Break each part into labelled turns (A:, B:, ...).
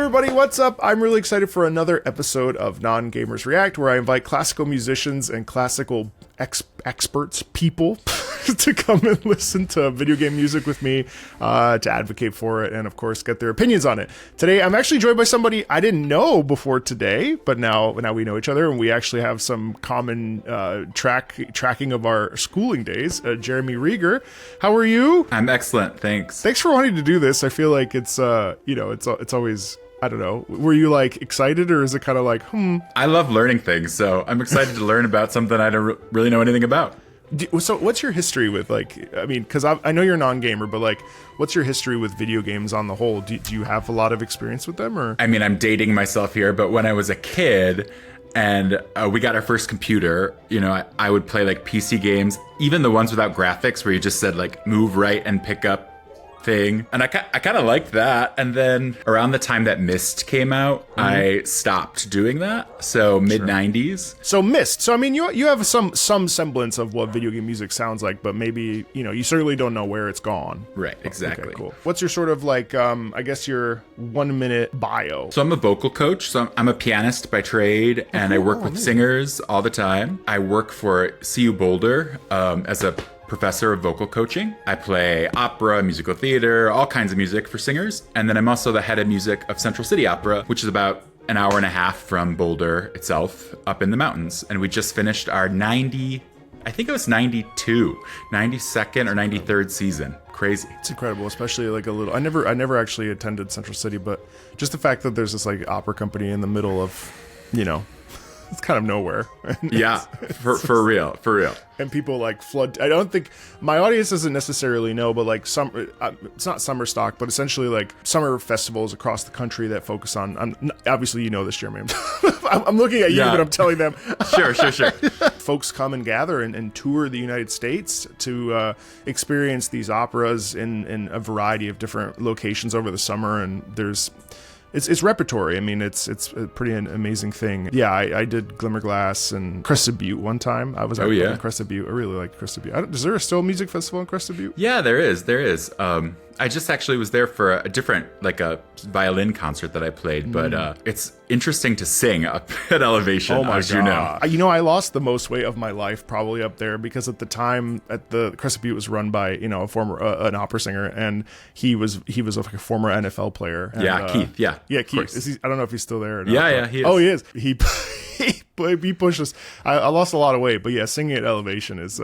A: everybody, what's up? I'm really excited for another episode of Non-Gamers React, where I invite classical musicians and classical experts, people, to come and listen to video game music with me, to advocate for it, and of course get their opinions on it. Today, I'm actually joined by somebody I didn't know before today, but now we know each other, and we actually have some common tracking of our schooling days. Jeremy Reger, how are you?
B: I'm excellent, thanks.
A: Thanks for wanting to do this. I feel like it's it's always, I don't know. Were you like excited, or is it kind of like,
B: I love learning things, so I'm excited to learn about something I don't really know anything about.
A: So what's your history with, like, I mean, because I know you're a non-gamer, but like, what's your history with video games on the whole? Do you have a lot of experience with them, or?
B: I mean, I'm dating myself here, but when I was a kid and we got our first computer, you know, I would play like PC games, even the ones without graphics where you just said like move right and pick up thing, and I kind of liked that. And then around the time that Myst came out, I stopped doing that. So mid 90s.
A: So Myst. So I mean, you have some semblance of what video game music sounds like, but maybe, you know, you certainly don't know where it's gone.
B: Right, exactly.
A: Okay, cool. What's your sort of like, I guess your 1 minute bio?
B: So I'm a vocal coach. So I'm a pianist by trade, and I work with singers all the time. I work for CU Boulder as a professor of vocal coaching. I play opera, musical theater, all kinds of music for singers. And then I'm also the head of music of Central City Opera, which is about an hour and a half from Boulder itself, up in the mountains. And we just finished our 92nd or 93rd season. Crazy.
A: It's incredible, especially like a little, I never actually attended Central City, but just the fact that there's this like opera company in the middle of, you know, it's kind of nowhere.
B: Yeah, for real.
A: And people like flood. I don't think my audience doesn't necessarily know, but like it's not summer stock, but essentially like summer festivals across the country that focus on. Obviously, you know this, Jeremy. I'm looking at you, but I'm telling them.
B: Sure.
A: Folks come and gather and tour the United States to experience these operas in a variety of different locations over the summer, and there's. It's repertory. I mean, it's a pretty amazing thing. Yeah, I did Glimmerglass and Crested Butte one time. I was in Crested Butte. I really liked Crested Butte. Is there still a music festival in Crested Butte?
B: Yeah, there is. I just actually was there for a different, like a violin concert that I played, but it's interesting to sing up at elevation,
A: oh my
B: as
A: God.
B: you know.
A: You know, I lost the most weight of my life probably up there, because at the time at the Crested Butte was run by, you know, a former an opera singer, and he was like a former NFL player. And,
B: Keith.
A: Yeah, Keith. I don't know if he's still there or not.
B: Yeah, he is.
A: Oh, he is. He pushed us. I lost a lot of weight, but yeah, singing at elevation is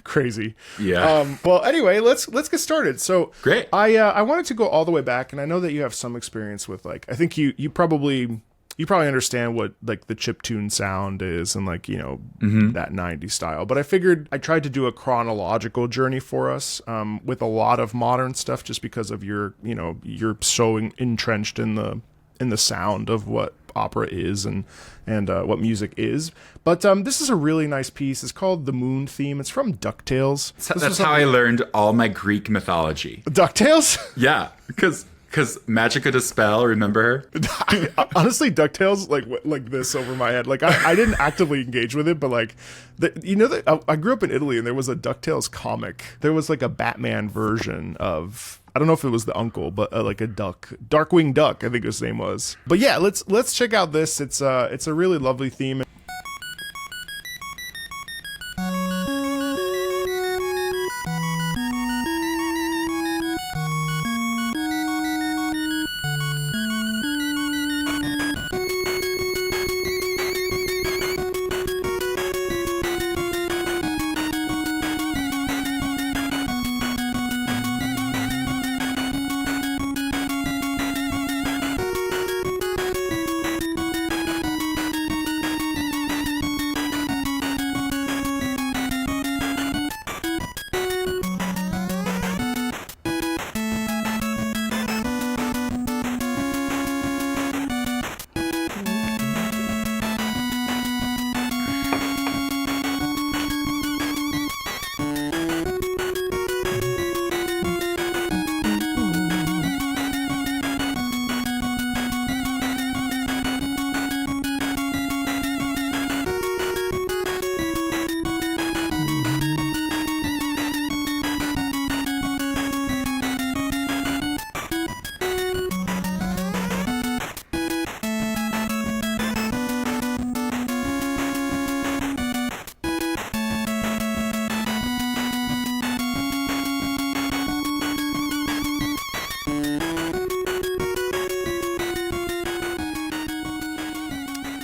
A: crazy.
B: Yeah.
A: Well, anyway, let's get started. So
B: great.
A: I wanted to go all the way back, and I know that you have some experience with, like, I think you probably understand what like the chiptune sound is, and like, you know, that 90s style. But I figured I tried to do a chronological journey for us with a lot of modern stuff, just because of you're so entrenched in the sound of what opera is and what music is. But this is a really nice piece. It's called The Moon Theme. It's from Ducktales.
B: That's how I learned all my Greek mythology.
A: Ducktales?
B: Yeah, because Magica de Spell, remember her?
A: Honestly, Ducktales like this over my head. Like I didn't actively engage with it, but like I grew up in Italy, and there was a Ducktales comic. There was like a Batman version of, I don't know if it was the uncle, but like a duck, Darkwing Duck, I think his name was. But yeah, let's check out this. It's a really lovely theme.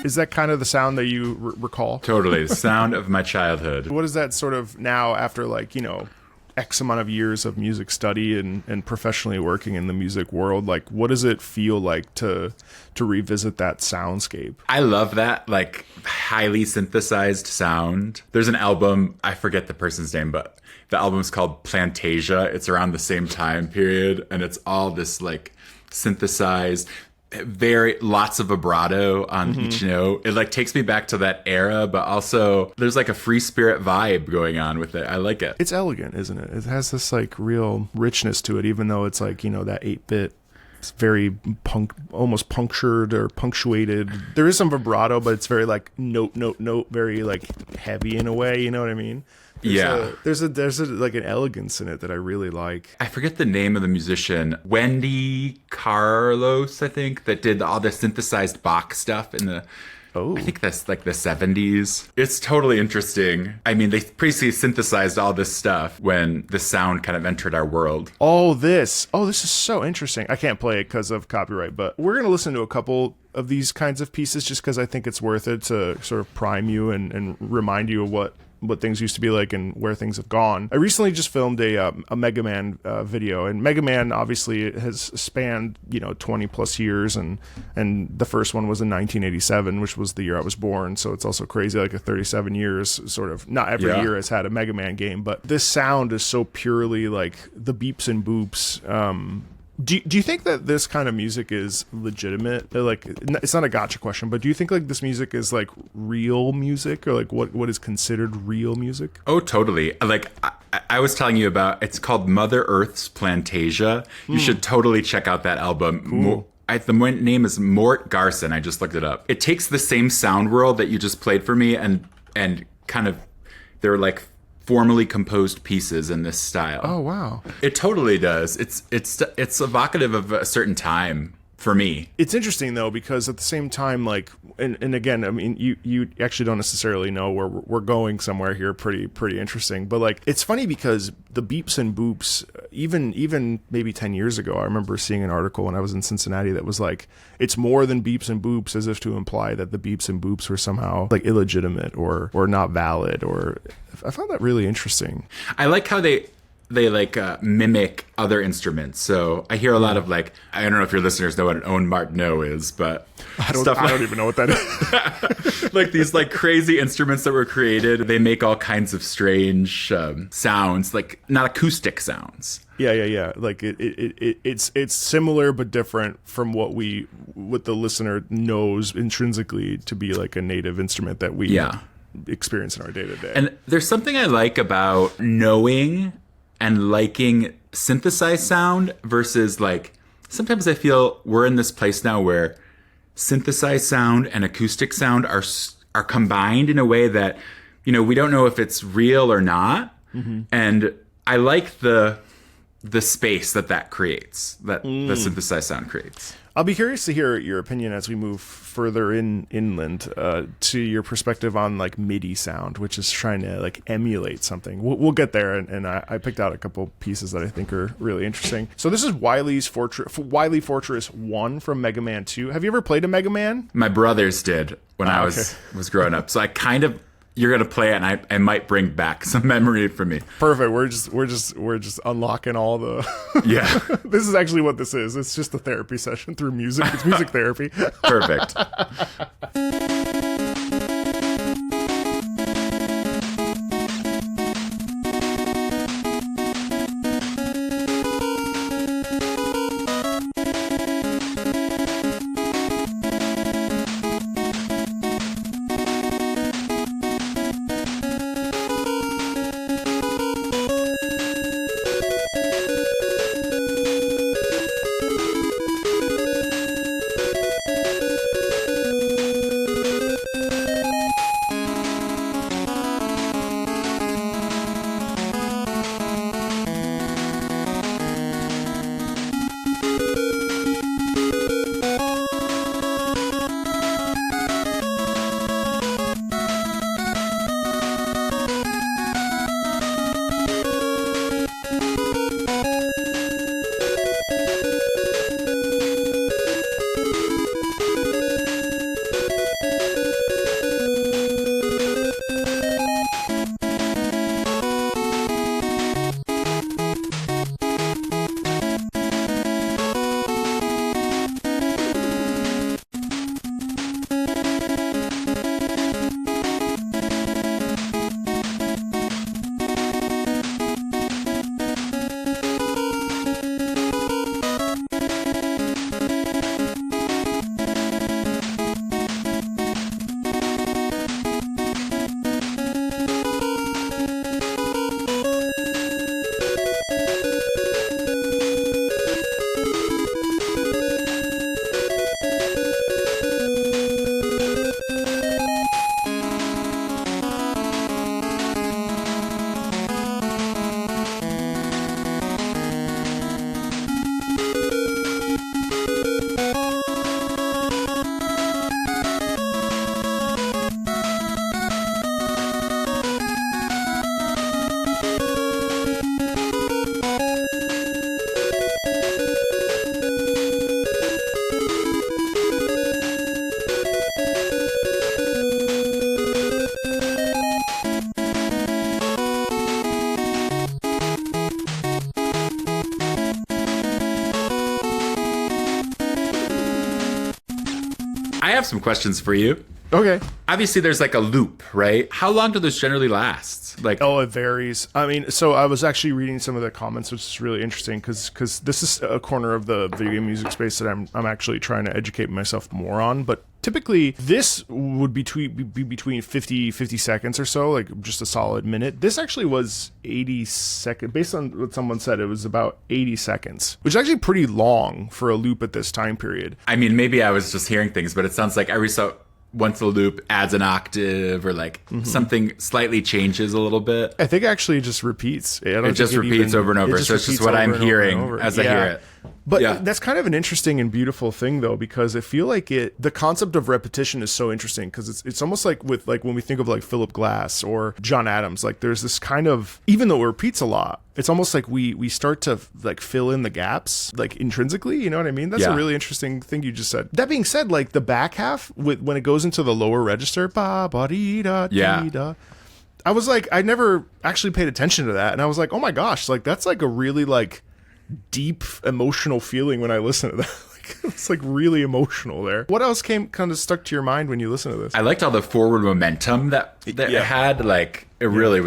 A: Is that kind of the sound that you recall?
B: Totally. The sound of my childhood.
A: What is that sort of now after like, you know, X amount of years of music study and professionally working in the music world? Like, what does it feel like to revisit that soundscape?
B: I love that, like, highly synthesized sound. There's an album, I forget the person's name, but the album's called Plantasia. It's around the same time period, and it's all this, like, synthesized, lots of vibrato on each note. It like takes me back to that era, but also there's like a free spirit vibe going on with it. I like it.
A: It's elegant, isn't it? It has this like real richness to it, even though it's like, you know, that 8-bit. It's very almost punctured or punctuated. There is some vibrato, but it's very like note, very like heavy in a way. You know what I mean? There's a like an elegance in it that I really like.
B: I forget the name of the musician, Wendy Carlos, I think, that did all the synthesized Bach stuff in the. Oh. I think that's like the 70s. It's totally interesting. I mean, they basically synthesized all this stuff when the sound kind of entered our world.
A: This is so interesting. I can't play it because of copyright, but we're going to listen to a couple of these kinds of pieces just because I think it's worth it to sort of prime you and remind you of what things used to be like and where things have gone. I recently just filmed a Mega Man video, and Mega Man obviously has spanned, you know, 20 plus years, and the first one was in 1987, which was the year I was born, so it's also crazy, like a 37 years sort of. Not every year has had a Mega Man game, but this sound is so purely like the beeps and boops. Do you think that this kind of music is legitimate? Like, it's not a gotcha question, but do you think like this music is like real music, or like what is considered real music?
B: Oh, totally. Like I was telling you about, it's called Mother Earth's Plantasia. You should totally check out that album.
A: Cool.
B: The name is Mort Garson. I just looked it up. It takes the same sound world that you just played for me and kind of, they're like formally composed pieces in this style.
A: Oh, wow.
B: It totally does. It's evocative of a certain time for me.
A: It's interesting though, because at the same time, like, and again, I mean, you actually don't necessarily know where we're going somewhere here. Pretty interesting. But like, it's funny because the beeps and boops, even maybe 10 years ago, I remember seeing an article when I was in Cincinnati that was like, it's more than beeps and boops, as if to imply that the beeps and boops were somehow like illegitimate or not valid. Or I found that really interesting.
B: I like how they like mimic other instruments. So I hear a lot of like, I don't know if your listeners know what an own Martineau is, but
A: I don't even know what that is.
B: Like these like crazy instruments that were created, they make all kinds of strange sounds, like not acoustic sounds.
A: Yeah. Like it's similar but different from what the listener knows intrinsically to be like a native instrument that we experience in our day-to-day.
B: And there's something I like about knowing and liking synthesized sound versus like, sometimes I feel we're in this place now where synthesized sound and acoustic sound are combined in a way that, you know, we don't know if it's real or not. Mm-hmm. And I like the space that creates, that the synthesized sound creates.
A: I'll be curious to hear your opinion as we move further inland to your perspective on like MIDI sound, which is trying to like emulate something. We'll get there, and I picked out a couple pieces that I think are really interesting. So this is Wily Fortress 1 from Mega Man 2. Have you ever played a Mega Man?
B: My brothers did when I was growing up. So I kind of, you're gonna play it, and I might bring back some memory for me.
A: Perfect. We're just unlocking all the.
B: Yeah.
A: This is actually what this is. It's just a therapy session through music. It's music therapy.
B: Perfect. I have some questions for you.
A: Okay.
B: Obviously, there's like a loop, right? How long do those generally last? Like,
A: oh, it varies. I mean, so I was actually reading some of the comments, which is really interesting because this is a corner of the video game music space that I'm actually trying to educate myself more on. But typically, this would be between 50 seconds or so, like just a solid minute. This actually was 80 seconds. Based on what someone said, it was about 80 seconds, which is actually pretty long for a loop at this time period.
B: I mean, maybe I was just hearing things, but it sounds like once the loop adds an octave or like something slightly changes a little bit.
A: I think actually it just repeats.
B: It just repeats over and over. So it's just what I'm hearing as I hear it.
A: But that's kind of an interesting and beautiful thing, though, because I feel like the concept of repetition is so interesting because it's almost like with like when we think of like Philip Glass or John Adams, like there's this kind of, even though it repeats a lot, it's almost like we start to like fill in the gaps like intrinsically, you know what I mean? That's a really interesting thing you just said. That being said, like the back half when it goes into the lower register, ba ba dee da dee da. I was like, I never actually paid attention to that, and I was like, oh my gosh, like that's like a really like deep emotional feeling when I listen to that. It's like really emotional there. What else kind of stuck to your mind when you listen to this?
B: I liked all the forward momentum that it had. Like it really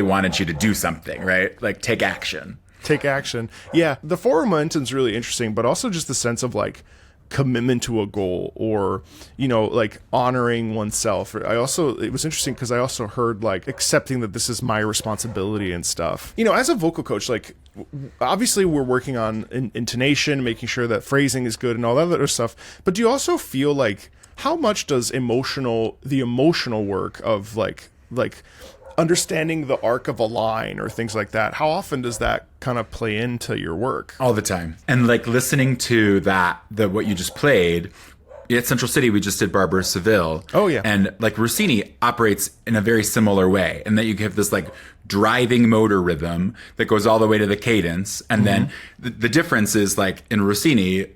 B: wanted you to do something, right? Like take action. Yeah, the forward momentum's really interesting, but also just the sense of like commitment to a goal or, you know, like honoring oneself. It was interesting because I also heard like accepting that this is my responsibility and stuff. You know, as a vocal coach, like obviously we're working on intonation, making sure that phrasing is good and all that other stuff. But do you also feel like how much does the emotional work of like understanding the arc of a line or things like that, how often does that kind of play into your work? All the time. And like listening to what you just played, at Central City, we just did Barber of Seville.
A: Oh, yeah.
B: And like Rossini operates in a very similar way, and that you have this like driving motor rhythm that goes all the way to the cadence. And then the difference is like in Rossini,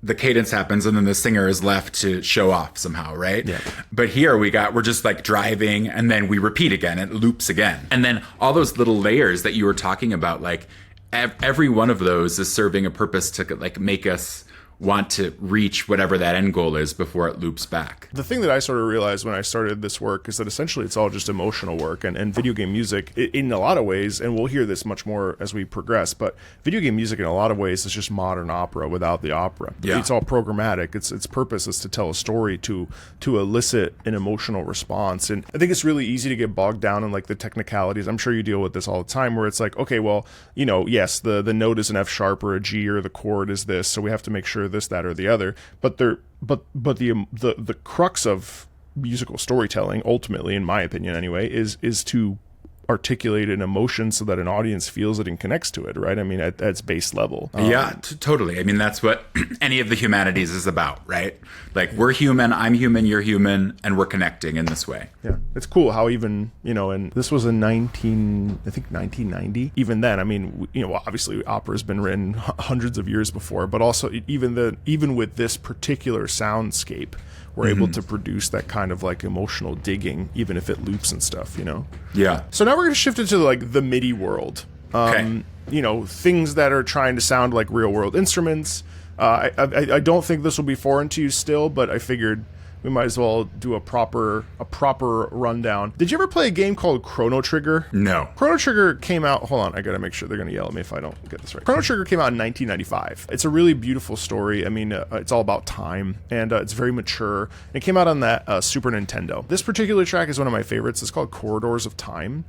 B: the cadence happens and then the singer is left to show off somehow, right? Yeah. But here we're just like driving and then we repeat again, it loops again. And then all those little layers that you were talking about, like every one of those is serving a purpose to like make us want to reach whatever that end goal is before it loops back.
A: The thing that I sort of realized when I started this work is that essentially it's all just emotional work, and video game music in a lot of ways, and we'll hear this much more as we progress, but video game music in a lot of ways is just modern opera without the opera. Yeah. It's all programmatic. Its purpose is to tell a story, to elicit an emotional response. And I think it's really easy to get bogged down in like the technicalities. I'm sure you deal with this all the time where it's like, okay, well, you know, yes, the note is an F sharp or a G, or the chord is this, so we have to make sure this, that, or the other. But the crux of musical storytelling, ultimately, in my opinion anyway, is to articulate an emotion so that an audience feels it and connects to it, right? I mean, at its base level.
B: Totally. I mean, that's what any of the humanities is about, right? Like, we're human, I'm human, you're human, and we're connecting in this way.
A: Yeah. It's cool how even, you know, and this was in 1990. Even then, I mean, you know, obviously opera's been written hundreds of years before, but also even with this particular soundscape, we're able to produce that kind of like emotional digging, even if it loops and stuff, you know?
B: Yeah.
A: So now we're going to shift into like the MIDI world.
B: Okay.
A: You know, things that are trying to sound like real world instruments. I don't think this will be foreign to you still, but I figured we might as well do a proper rundown. Did you ever play a game called Chrono Trigger?
B: No.
A: Chrono Trigger came out, hold on, I gotta make sure they're gonna yell at me if I don't get this right. Chrono Trigger came out in 1995. It's a really beautiful story. I mean, it's all about time, and it's very mature. It came out on that Super Nintendo. This particular track is one of my favorites. It's called Corridors of Time.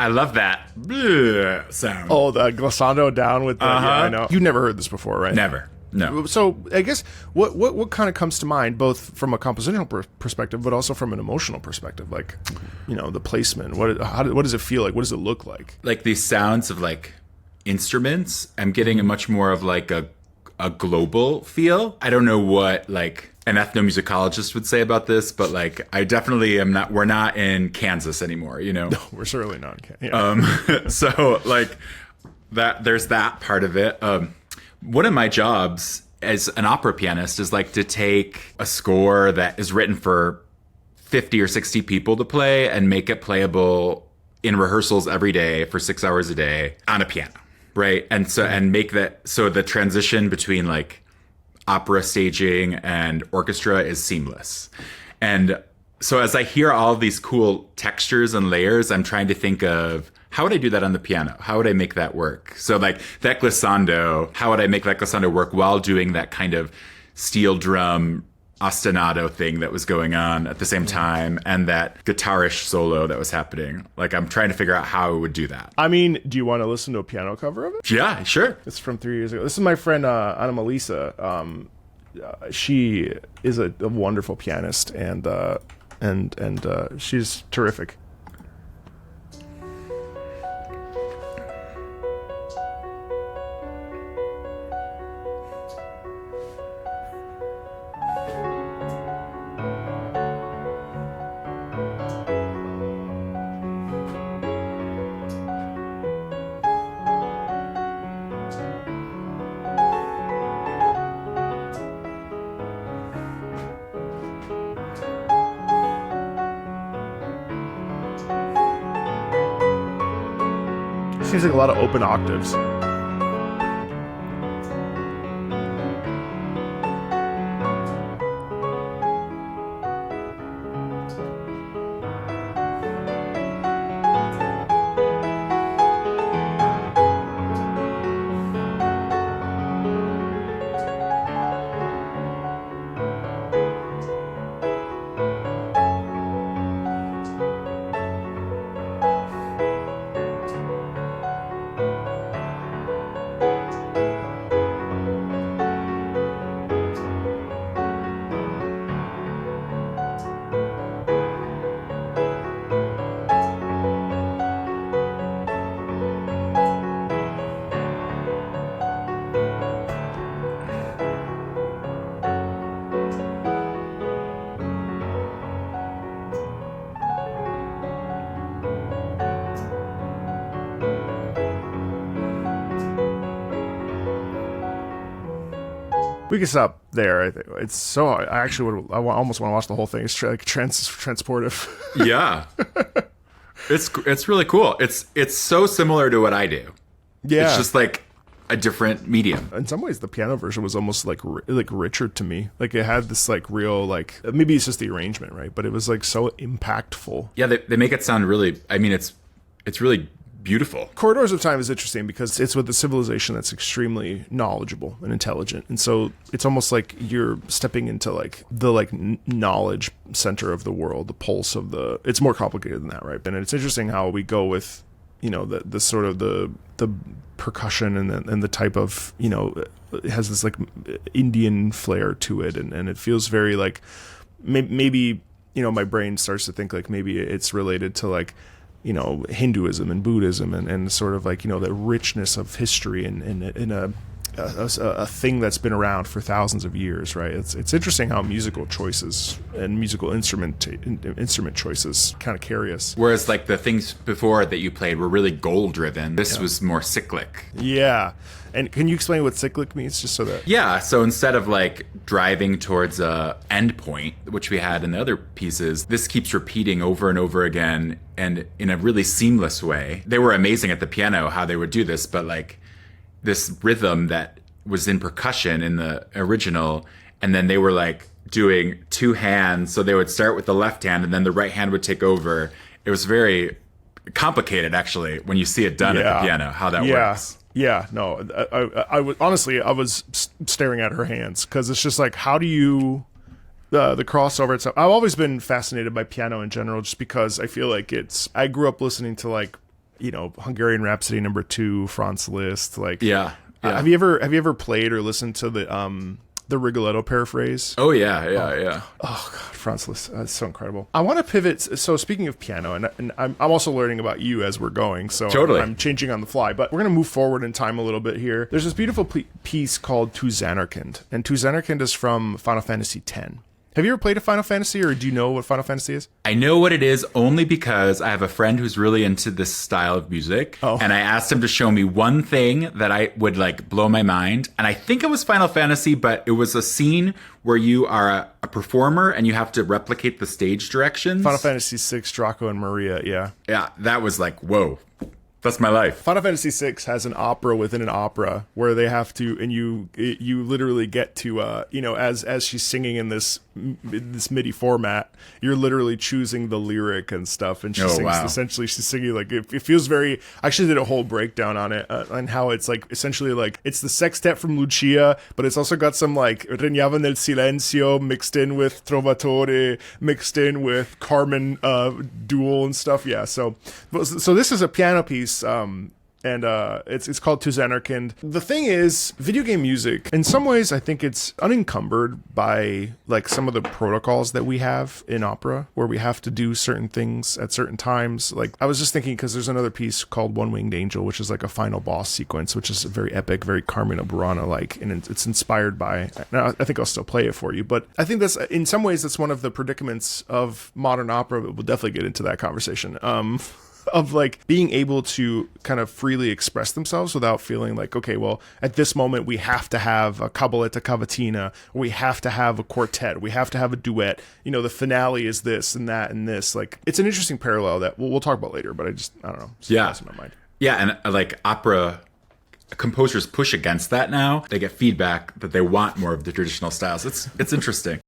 B: I love that bleh sound.
A: Oh, the glissando down with the, yeah, I know. You never heard this before, right?
B: Never. No.
A: So I guess what kind of comes to mind, both from a compositional perspective, but also from an emotional perspective, like, the placement. What does it feel like? What does it look like?
B: Like these sounds of like instruments, I'm getting a much more of like a global feel. I don't know what like an ethnomusicologist would say about this, but like I definitely am not. We're not in Kansas anymore. No,
A: we're certainly not in Kansas.
B: Yeah. So like that, there's that part of it. One of my jobs as an opera pianist is like to take a score that is written for 50 or 60 people to play and make it playable in rehearsals every day for 6 hours a day on a piano, right? And so and make that so the transition between like opera staging and orchestra is seamless. And so as I hear all these cool textures and layers, I'm trying to think of how would I do that on the piano? How would I make that work? So like that glissando, how would I make that glissando work while doing that kind of steel drum ostinato thing that was going on at the same time and that guitarish solo that was happening? Like I'm trying to figure out how I would do that.
A: I mean, do you want to listen to a piano cover of it?
B: Yeah, sure.
A: It's from 3 years ago. This is my friend Animalisa. She is a wonderful pianist and she's terrific. Seems like a lot of open octaves. We can stop there. I think it's so. I actually would. I almost want to watch the whole thing. It's like transportive.
B: Yeah, it's really cool. It's so similar to what I do.
A: Yeah,
B: it's just like a different medium.
A: In some ways, the piano version was almost like richer to me. Like it had this like real like maybe it's just the arrangement, right? But it was like so impactful.
B: Yeah, they make it sound really. I mean, it's really beautiful.
A: Corridors of Time is interesting because it's with a civilization that's extremely knowledgeable and intelligent, and so it's almost like you're stepping into like the like knowledge center of the world, the pulse of the. It's more complicated than that, right? And it's interesting how we go with, the sort of the percussion and the type of it has this like Indian flair to it, and it feels very like maybe my brain starts to think like maybe it's related to like. Hinduism and Buddhism and sort of like, the richness of history in a thing that's been around for thousands of years, right? It's interesting how musical choices and musical instrument choices kind of carry us.
B: Whereas like the things before that you played were really goal driven. This was more cyclic.
A: Yeah. And can you explain what cyclic means just so that...
B: Yeah, so instead of like driving towards a end point, which we had in the other pieces, this keeps repeating over and over again and in a really seamless way. They were amazing at the piano how they would do this, but like this rhythm that was in percussion in the original, and then they were like doing two hands, so they would start with the left hand and then the right hand would take over. It was very complicated actually when you see it done at the piano, how that works.
A: Yeah, no, I was honestly, I was staring at her hands because it's just like, how do you, the crossover itself. I've always been fascinated by piano in general just because I feel like I grew up listening to like Hungarian Rhapsody No. 2, Franz Liszt. Like,
B: Yeah.
A: have you ever played or listened to the Rigoletto paraphrase?
B: Oh yeah.
A: Oh God, Franz Liszt, it's so incredible. I want to pivot. So speaking of piano, and I'm also learning about you as we're going, so
B: Totally.
A: I'm changing on the fly. But we're gonna move forward in time a little bit here. There's this beautiful piece called To Zanarkand, and To Zanarkand is from Final Fantasy X. Have you ever played a Final Fantasy, or do you know what Final Fantasy is?
B: I know what it is only because I have a friend who's really into this style of music.
A: Oh.
B: And I asked him to show me one thing that I would like blow my mind. And I think it was Final Fantasy, but it was a scene where you are a performer and you have to replicate the stage directions.
A: Final Fantasy VI, Draco and Maria, yeah.
B: Yeah, that was like, whoa. That's my life.
A: Final Fantasy VI has an opera within an opera where they have to, and you literally get to, as she's singing in this MIDI format, you're literally choosing the lyric and stuff, and she sings.
B: Wow.
A: Essentially, she's singing like it feels very. I actually did a whole breakdown on it on how it's like essentially like it's the sextet from Lucia, but it's also got some like Regnava nel Silenzio mixed in with Trovatore, mixed in with Carmen duel and stuff. Yeah, so this is a piano piece. And it's called To Zanarkand. The thing is, video game music, in some ways, I think it's unencumbered by like some of the protocols that we have in opera, where we have to do certain things at certain times. Like I was just thinking, because there's another piece called One Winged Angel, which is like a final boss sequence, which is very epic, very Carmina Burana like, and it's inspired by. Now I think I'll still play it for you, but I think that's in some ways that's one of the predicaments of modern opera. But we'll definitely get into that conversation. Of like being able to kind of freely express themselves without feeling like, okay, well, at this moment we have to have a cabaletta cavatina, or we have to have a quartet, we have to have a duet. The finale is this and that and this. Like, it's an interesting parallel that we'll talk about later. But I don't know.
B: Yeah,
A: in my mind.
B: Yeah, and like opera composers push against that now. They get feedback that they want more of the traditional styles. It's interesting.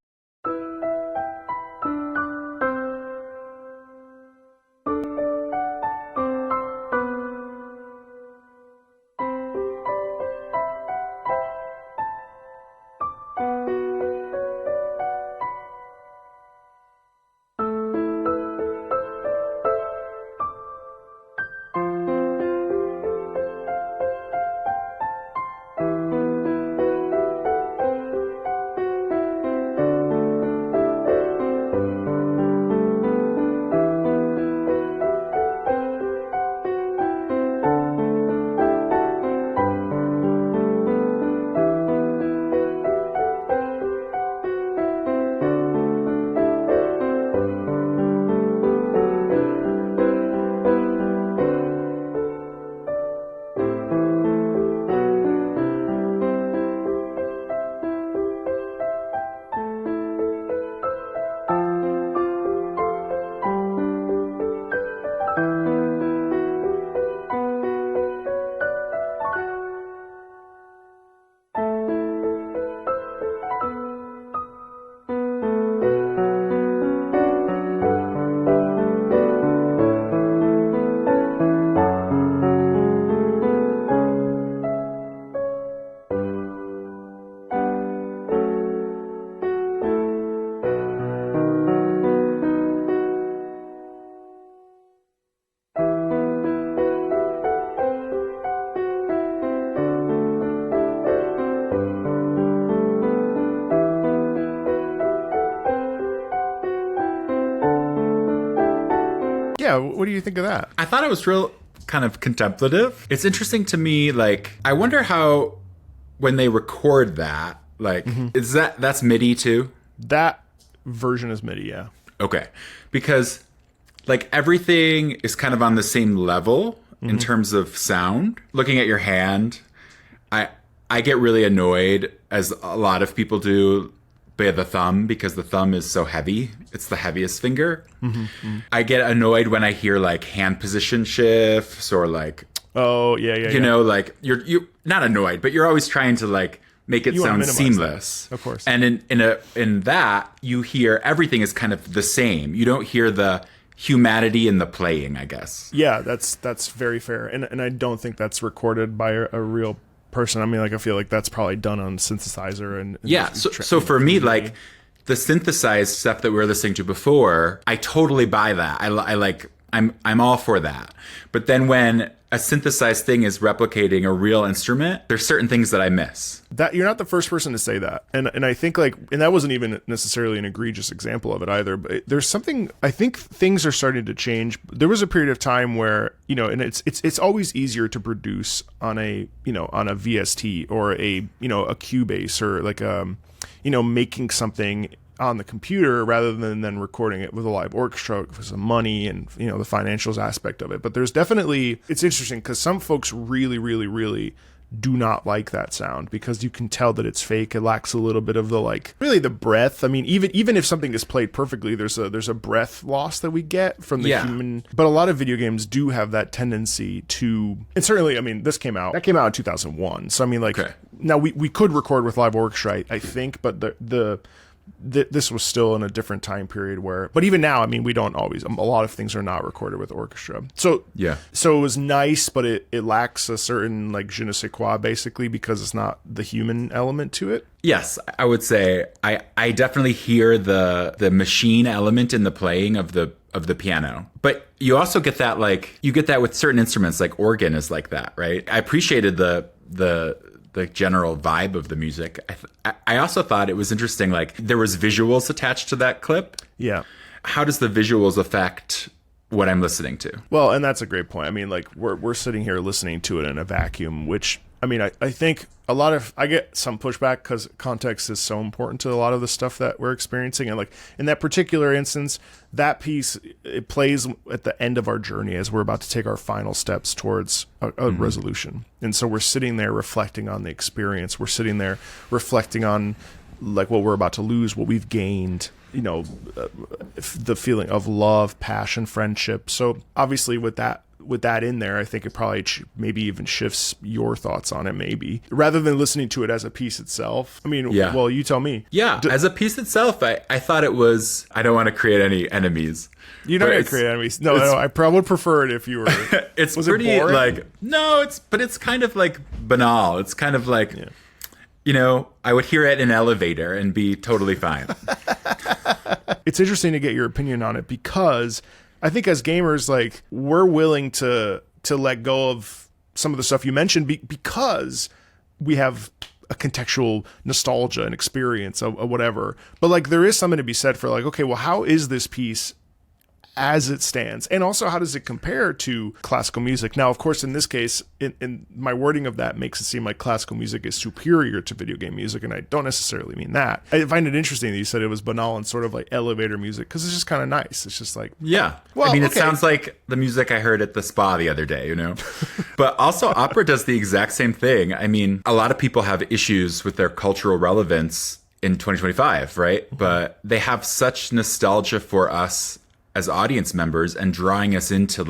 A: Yeah, what do you think of that?
B: I thought it was real kind of contemplative. It's interesting to me, like, I wonder how when they record that, like, is that's MIDI too?
A: That version is MIDI, yeah.
B: Okay. Because like everything is kind of on the same level in terms of sound. Looking at your hand, I get really annoyed, as a lot of people do, by the thumb, because the thumb is so heavy. It's the heaviest finger. I get annoyed when I hear like hand position shifts or like,
A: oh yeah,
B: you know, like you're not annoyed, but you're always trying to like make it sound seamless.
A: That, of course.
B: And in that you hear everything is kind of the same. You don't hear the humanity in the playing, I guess.
A: Yeah, that's very fair. And I don't think that's recorded by a real person. I mean, like, I feel like that's probably done on synthesizer and
B: yeah. So for me, like the synthesized stuff that we were listening to before, I totally buy that. I'm I'm all for that. But then when a synthesized thing is replicating a real instrument, there's certain things that I miss.
A: That you're not the first person to say that. And I think and that wasn't even necessarily an egregious example of it either, but there's something, I think things are starting to change. There was a period of time where, and it's always easier to produce on a VST or a Cubase or like making something on the computer rather than recording it with a live orchestra because of money and the financials aspect of it. But there's definitely, it's interesting because some folks really, really, really do not like that sound because you can tell that it's fake. It lacks a little bit of the breath. I mean, even if something is played perfectly, there's a breath loss that we get from the human. But a lot of video games do have that tendency to, and certainly, I mean, that came out in 2001. So I mean, now we could record with live orchestra, I think, but this was still in a different time period but even now, I mean, we don't always, a lot of things are not recorded with orchestra. So it was nice, but it lacks a certain je ne sais quoi basically because it's not the human element to it.
B: Yes, I would say I definitely hear the machine element in the playing of the piano. But you also get that you get that with certain instruments, like organ is like that, right? I appreciated the general vibe of the music. I also thought it was interesting, there was visuals attached to that clip.
A: Yeah.
B: How does the visuals affect what I'm listening to?
A: Well, and that's a great point. I mean, we're sitting here listening to it in a vacuum, which, I mean, I think I get some pushback because context is so important to a lot of the stuff that we're experiencing. And in that particular instance, that piece, it plays at the end of our journey as we're about to take our final steps towards a resolution. And so we're sitting there reflecting on the experience. We're sitting there reflecting on what we're about to lose, what we've gained, the feeling of love, passion, friendship. So obviously with that in there, I think it probably maybe even shifts your thoughts on it, maybe, rather than listening to it as a piece itself. I mean, well, you tell me.
B: Yeah, as a piece itself, I thought it was, I don't want to create any enemies.
A: You're not going to create enemies. No, I probably would prefer it if you were.
B: It's pretty, it's kind of banal. It's kind of I would hear it in an elevator and be totally fine.
A: It's interesting to get your opinion on it because I think as gamers, we're willing to let go of some of the stuff you mentioned because we have a contextual nostalgia and experience of whatever. But there is something to be said for okay, well, how is this piece as it stands? And also, how does it compare to classical music? Now, of course, in this case, in my wording of that makes it seem like classical music is superior to video game music, and I don't necessarily mean that. I find it interesting that you said it was banal and sort of elevator music, because it's just kind of nice. It's just
B: yeah. Well, I mean, it sounds like the music I heard at the spa the other day, But also, opera does the exact same thing. I mean, a lot of people have issues with their cultural relevance in 2025, right? But they have such nostalgia for us as audience members and drawing us into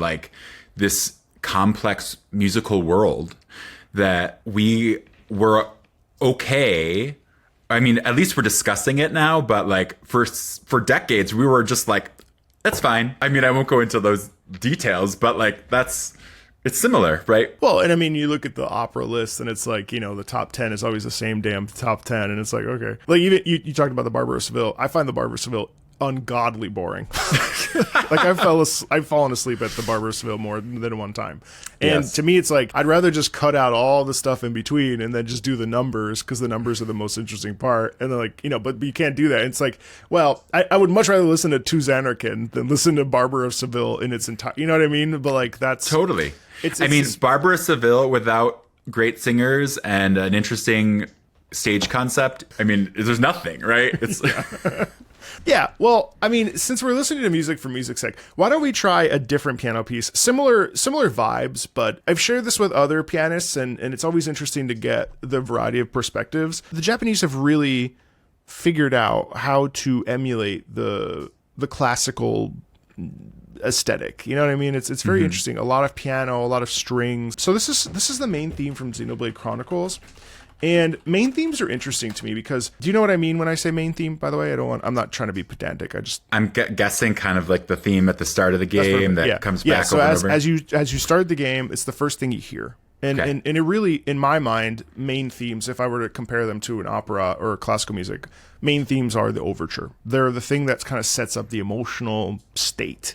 B: this complex musical world that we were okay. I mean, at least we're discussing it now, but for decades we were just that's fine. I mean, I won't go into those details, but it's similar, right?
A: Well, and I mean, you look at the opera list and it's the top 10 is always the same damn top 10, and it's okay. Even you talked about the Barber of Seville. I find the Barber of Seville ungodly boring. I've fallen asleep at the Barber of Seville more than one time. And to me, it's I'd rather just cut out all the stuff in between and then just do the numbers, because the numbers are the most interesting part. And then but you can't do that. And it's well, I would much rather listen to Zanarkand than listen to Barber of Seville in its entire, you know what I mean? But that's
B: totally. I mean, Barber of Seville without great singers and an interesting stage concept, I mean, there's nothing, right? It's
A: Yeah, well, I mean, since we're listening to music for music's sake, why don't we try a different piano piece? Similar vibes, but I've shared this with other pianists, and it's always interesting to get the variety of perspectives. The Japanese have really figured out how to emulate the classical aesthetic. You know what I mean? It's very interesting. A lot of piano, a lot of strings. So this is the main theme from Xenoblade Chronicles. And main themes are interesting to me because, do you know what I mean when I say main theme, by the way? I'm not trying to be pedantic.
B: I'm guessing kind of the theme at the start of the game that comes back
A: so
B: over and over.
A: as you start the game, it's the first thing you hear. And it really, in my mind, main themes, if I were to compare them to an opera or classical music, main themes are the overture. They're the thing that kind of sets up the emotional state.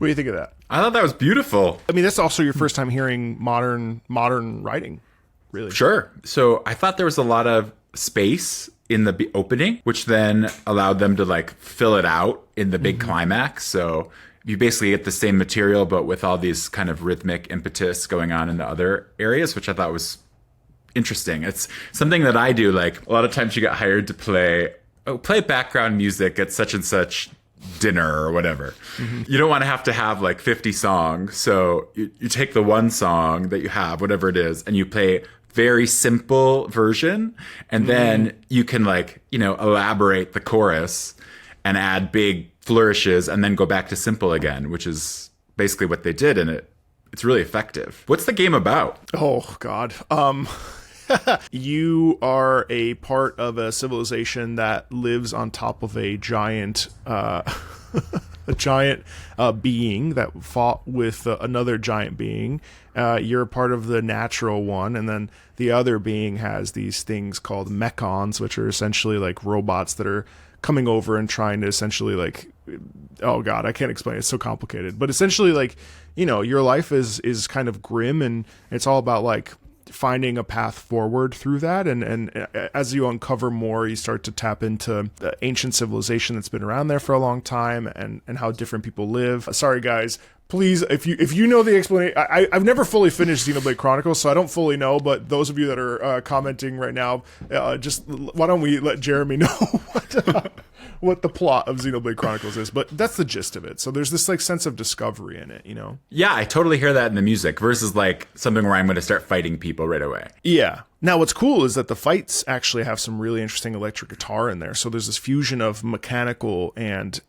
A: What do you think of that?
B: I thought that was beautiful.
A: I mean, that's also your first time hearing modern writing, really.
B: Sure. So I thought there was a lot of space in the opening, which then allowed them to like fill it out in the big climax. So you basically get the same material, but with all these kind of rhythmic impetus going on in the other areas, which I thought was interesting. It's something that I do. Like a lot of times you get hired to play background music at such and such dinner or whatever. You don't want to have like 50 songs. So you take the one song that you have, whatever it is, and you play very simple version. And then you can like, elaborate the chorus and add big flourishes and then go back to simple again, which is basically what they did. And it's really effective. What's the game about?
A: Oh, God. You are a part of a civilization that lives on top of a giant being that fought with another giant being. You're a part of the natural one, and then the other being has these things called mechons, which are essentially like robots that are coming over and trying to essentially like, oh God, I can't explain it. It's so complicated. But essentially, like, your life is kind of grim, and it's all about like finding a path forward through that, and as you uncover more, you start to tap into the ancient civilization that's been around there for a long time, and how different people live. Sorry guys, please, if you know the explanation, I've never fully finished Xenoblade Chronicles, so I don't fully know, but those of you that are commenting right now, just why don't we let Jeremy know what the plot of Xenoblade Chronicles is. But that's the gist of it. So there's this like sense of discovery in it, Yeah,
B: I totally hear that in the music versus like something where I'm going to start fighting people right away.
A: Yeah. Now, what's cool is that the fights actually have some really interesting electric guitar in there. So there's this fusion of mechanical and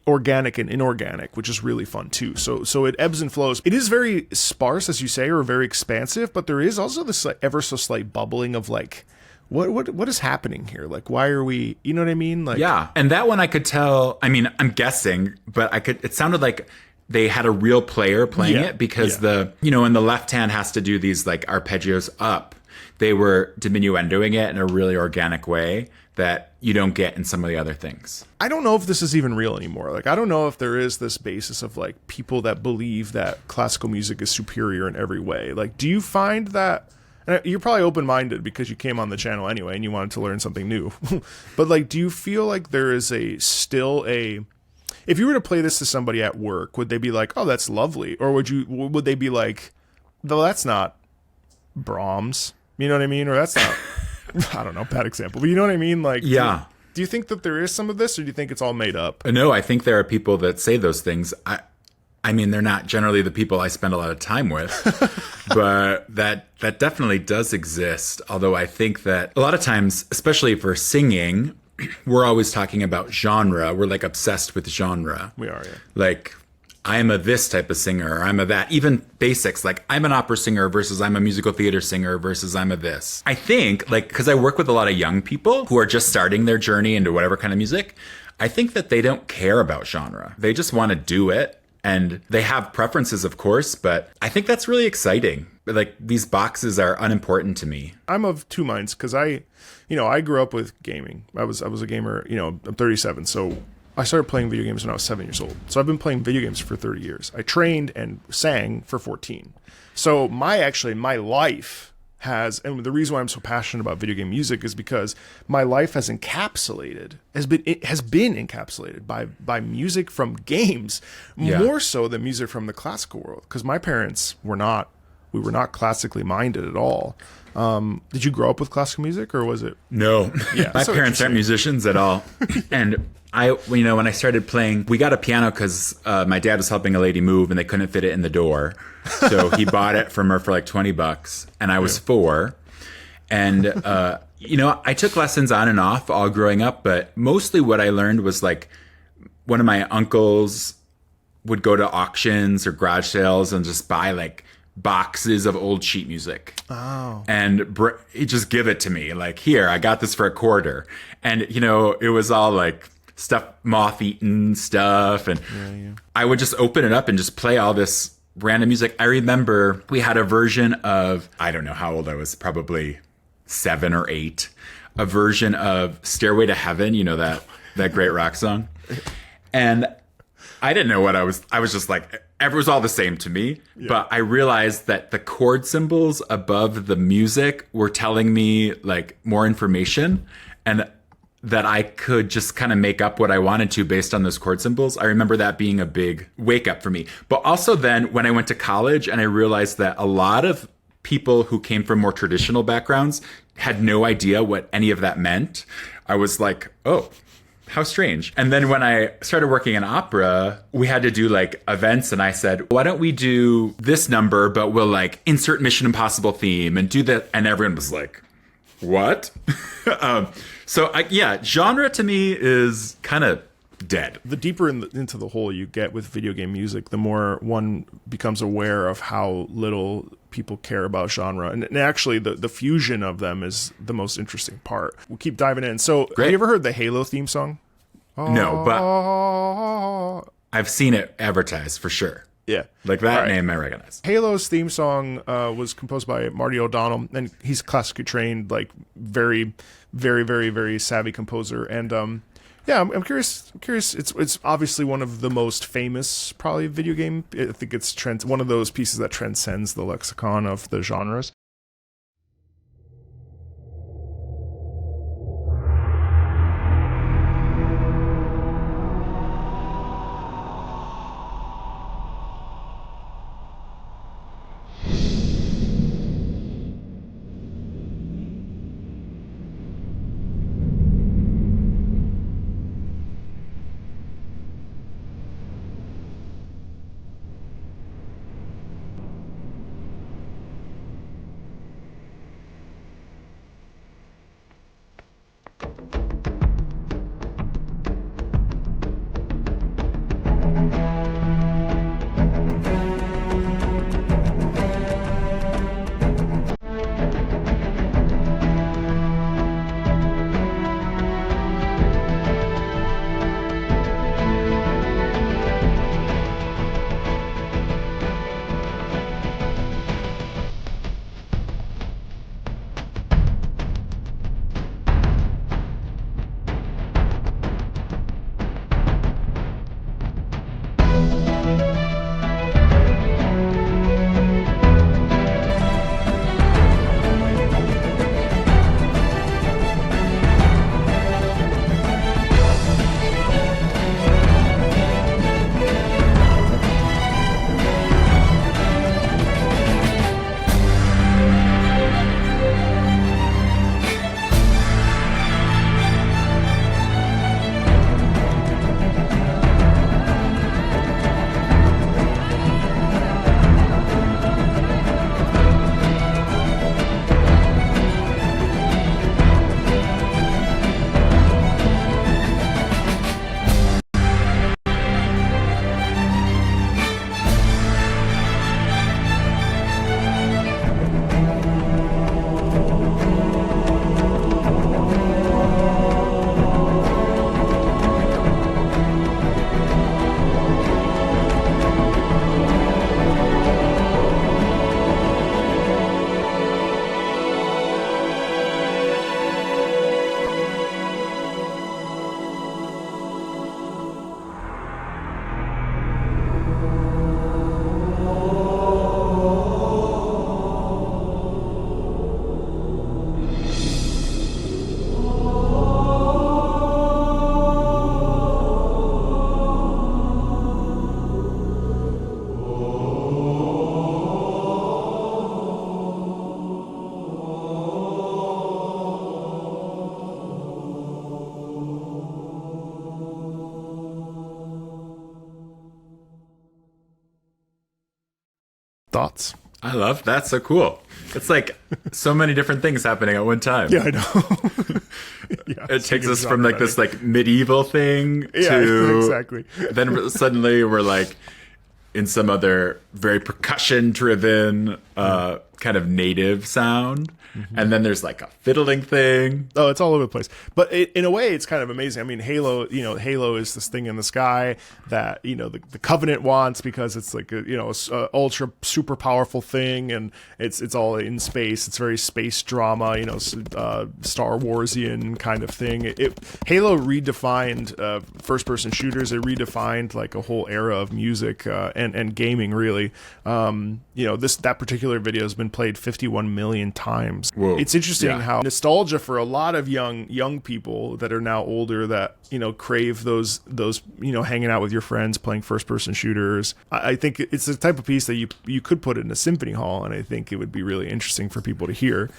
A: organic and inorganic, which is really fun too. So it ebbs and flows. It is very sparse, as you say, or very expansive, but there is also this like ever so slight bubbling of like, what is happening here? Like, why are we, you know what I mean? Like,
B: yeah. And that one I could tell, I mean, I'm guessing, but it sounded like they had a real player playing it because and the left hand has to do these like arpeggios up. They were diminuendoing it in a really organic way that you don't get in some of the other things.
A: I don't know if this is even real anymore. Like, I don't know if there is this basis of like people that believe that classical music is superior in every way. Like, do you find that, and you're probably open-minded because you came on the channel anyway and you wanted to learn something new, but like, do you feel like there is still a, if you were to play this to somebody at work, would they be like, oh, that's lovely? Or would they be like, no, that's not Brahms? You know what I mean? Or that's not, I don't know, bad example, but you know what I mean? Like,
B: yeah.
A: Do you think that there is some of this, or do you think it's all made up?
B: No, I think there are people that say those things. I mean, they're not generally the people I spend a lot of time with, but that definitely does exist. Although I think that a lot of times, especially for singing, we're always talking about genre. We're like obsessed with genre.
A: We are, yeah.
B: Like, I'm a this type of singer, or I'm a that. Even basics, like I'm an opera singer versus I'm a musical theater singer versus I'm a this. I think, like, because I work with a lot of young people who are just starting their journey into whatever kind of music, I think that they don't care about genre. They just want to do it. And they have preferences, of course, but I think that's really exciting. Like, these boxes are unimportant to me.
A: I'm of two minds because I grew up with gaming. I was a gamer. I'm 37, so I started playing video games when I was 7 years old. So I've been playing video games for 30 years. I trained and sang for 14. So my life and the reason why I'm so passionate about video game music is because my life has been encapsulated by music from games, more so than music from the classical world. Because my parents we were not classically minded at all. Did you grow up with classical music, or was it?
B: No, my parents aren't musicians at all. And when I started playing, we got a piano because my dad was helping a lady move and they couldn't fit it in the door. So he bought it from her for like $20, and I was 4. And, I took lessons on and off all growing up, but mostly what I learned was like one of my uncles would go to auctions or garage sales and just buy like boxes of old sheet music.
A: Oh.
B: And he'd just give it to me. Like, here, I got this for $0.25. And, it was all like stuff, moth-eaten stuff. And I would just open it up and just play all this random music. I remember we had a version of, I don't know how old I was, probably 7 or 8, a version of Stairway to Heaven, that great rock song. And I didn't know what I was just like, it was all the same to me. Yeah. But I realized that the chord symbols above the music were telling me like more information, and that I could just kind of make up what I wanted to based on those chord symbols. I remember that being a big wake up for me. But also then when I went to college and I realized that a lot of people who came from more traditional backgrounds had no idea what any of that meant, I was like, oh, how strange. And then when I started working in opera, we had to do like events, and I said, why don't we do this number, but we'll like insert Mission Impossible theme and do that. And everyone was like, what? Yeah, genre to me is kind of dead.
A: The deeper into the hole you get with video game music, the more one becomes aware of how little people care about genre. And actually, the fusion of them is the most interesting part. We'll keep diving in. So,
B: Great.
A: Have you ever heard the Halo theme song?
B: No, but I've seen it advertised for sure.
A: Yeah.
B: Like that name I recognize.
A: Halo's theme song was composed by Marty O'Donnell, and he's classically trained, like very, very, very, very savvy composer. And I'm curious. It's obviously one of the most famous, probably video game. I think it's one of those pieces that transcends the lexicon of the genres. Thoughts?
B: I love that's so cool. It's like so many different things happening at one time.
A: Yeah, I know. Yeah,
B: it takes us from like this like medieval thing
A: yeah,
B: to
A: exactly.
B: Then suddenly we're like in some other very percussion driven, kind of native sound. And then there's like a fiddling thing.
A: Oh, it's all over the place. But in a way, it's kind of amazing. I mean, Halo is this thing in the sky that, the Covenant wants because it's like a ultra super powerful thing, and it's all in space. It's very space drama, Star Warsian kind of thing. Halo redefined first person shooters. It redefined like a whole era of music and gaming, really. That particular video has been played 51 million times.
B: Whoa.
A: It's interesting how nostalgia for a lot of young people that are now older that crave those hanging out with your friends playing first person shooters. I think it's the type of piece that you could put in a symphony hall, and I think it would be really interesting for people to hear.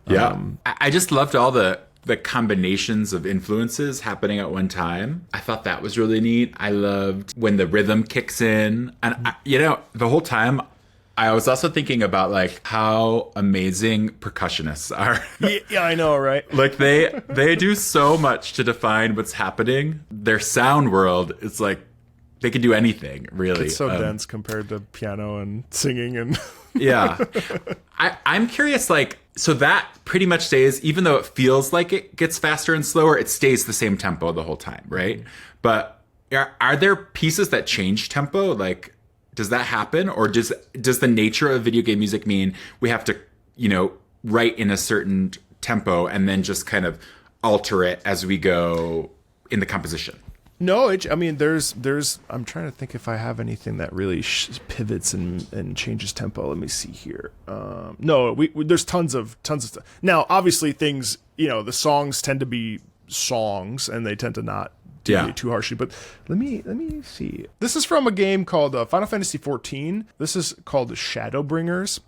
B: I just loved all the combinations of influences happening at one time. I thought that was really neat. I loved when the rhythm kicks in, and the whole time I was also thinking about like how amazing percussionists are.
A: Yeah, I know, right?
B: Like they do so much to define what's happening. Their sound world is like they can do anything, really.
A: It's so dense compared to piano and singing and
B: yeah. I'm curious, like, so that pretty much stays, even though it feels like it gets faster and slower, it stays the same tempo the whole time, right? But are there pieces that change tempo? Like, does that happen? Or does the nature of video game music mean we have to, write in a certain tempo and then just kind of alter it as we go in the composition?
A: No, there's. I'm trying to think if I have anything that really pivots and changes tempo. Let me see here. No, there's tons of stuff. Now, obviously, things. The songs tend to be songs, and they tend to not deviate too harshly. But let me see. This is from a game called Final Fantasy XIV. This is called Shadowbringers.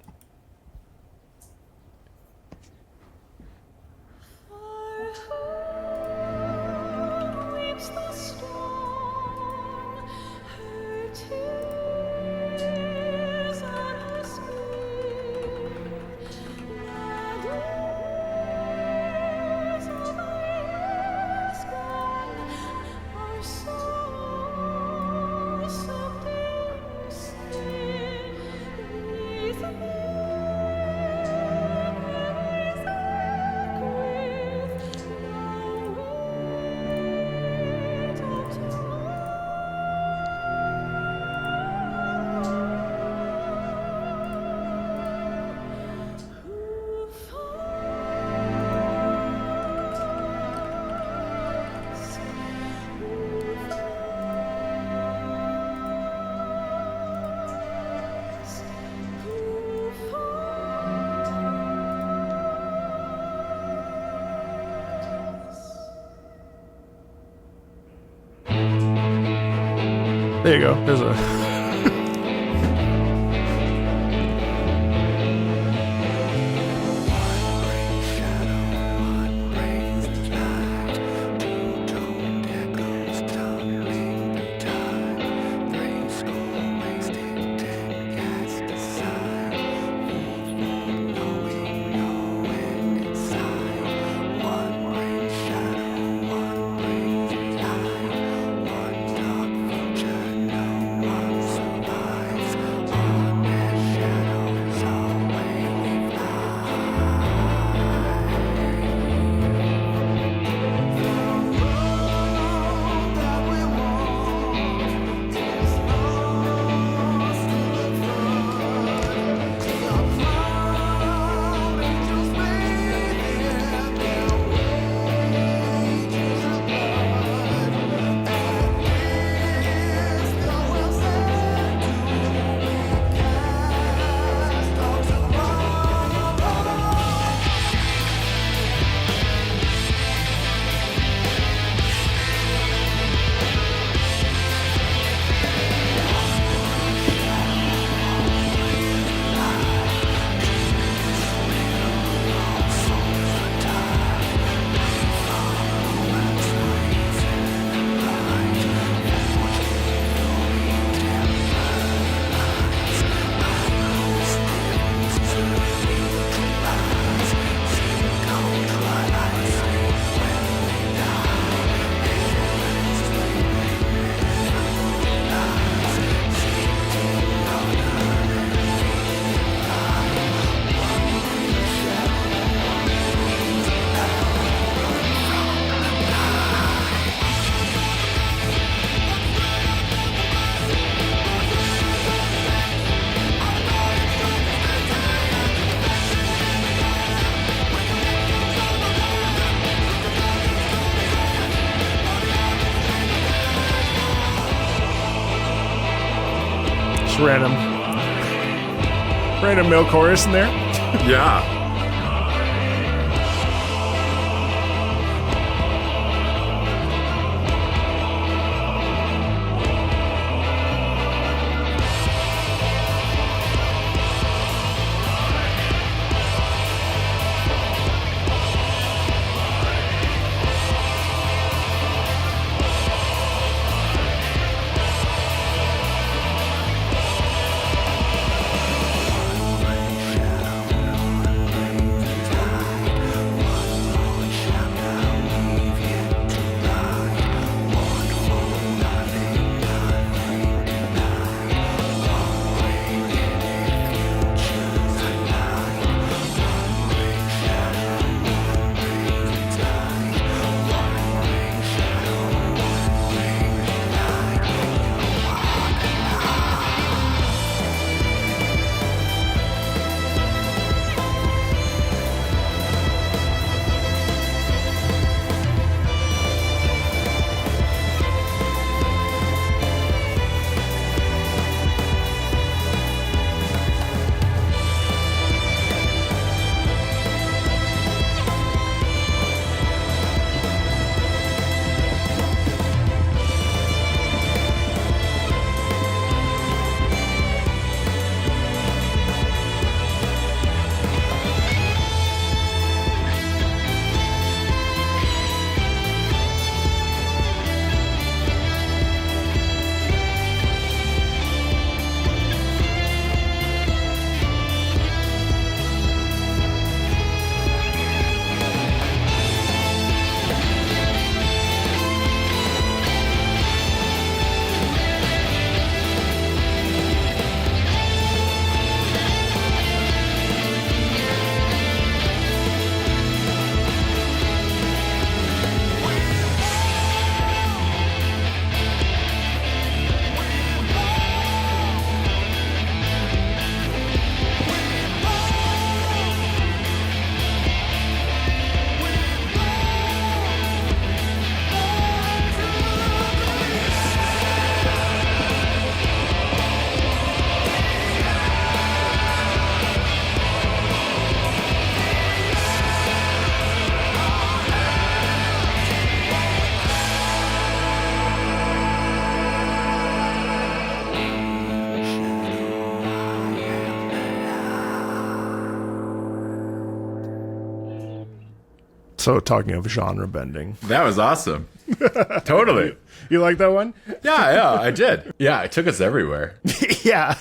A: There you go. There's a... random male chorus in there.
B: Yeah.
A: So talking of genre bending.
B: That was awesome. Totally.
A: You like that one?
B: Yeah, I did. Yeah, it took us everywhere.
A: Yeah.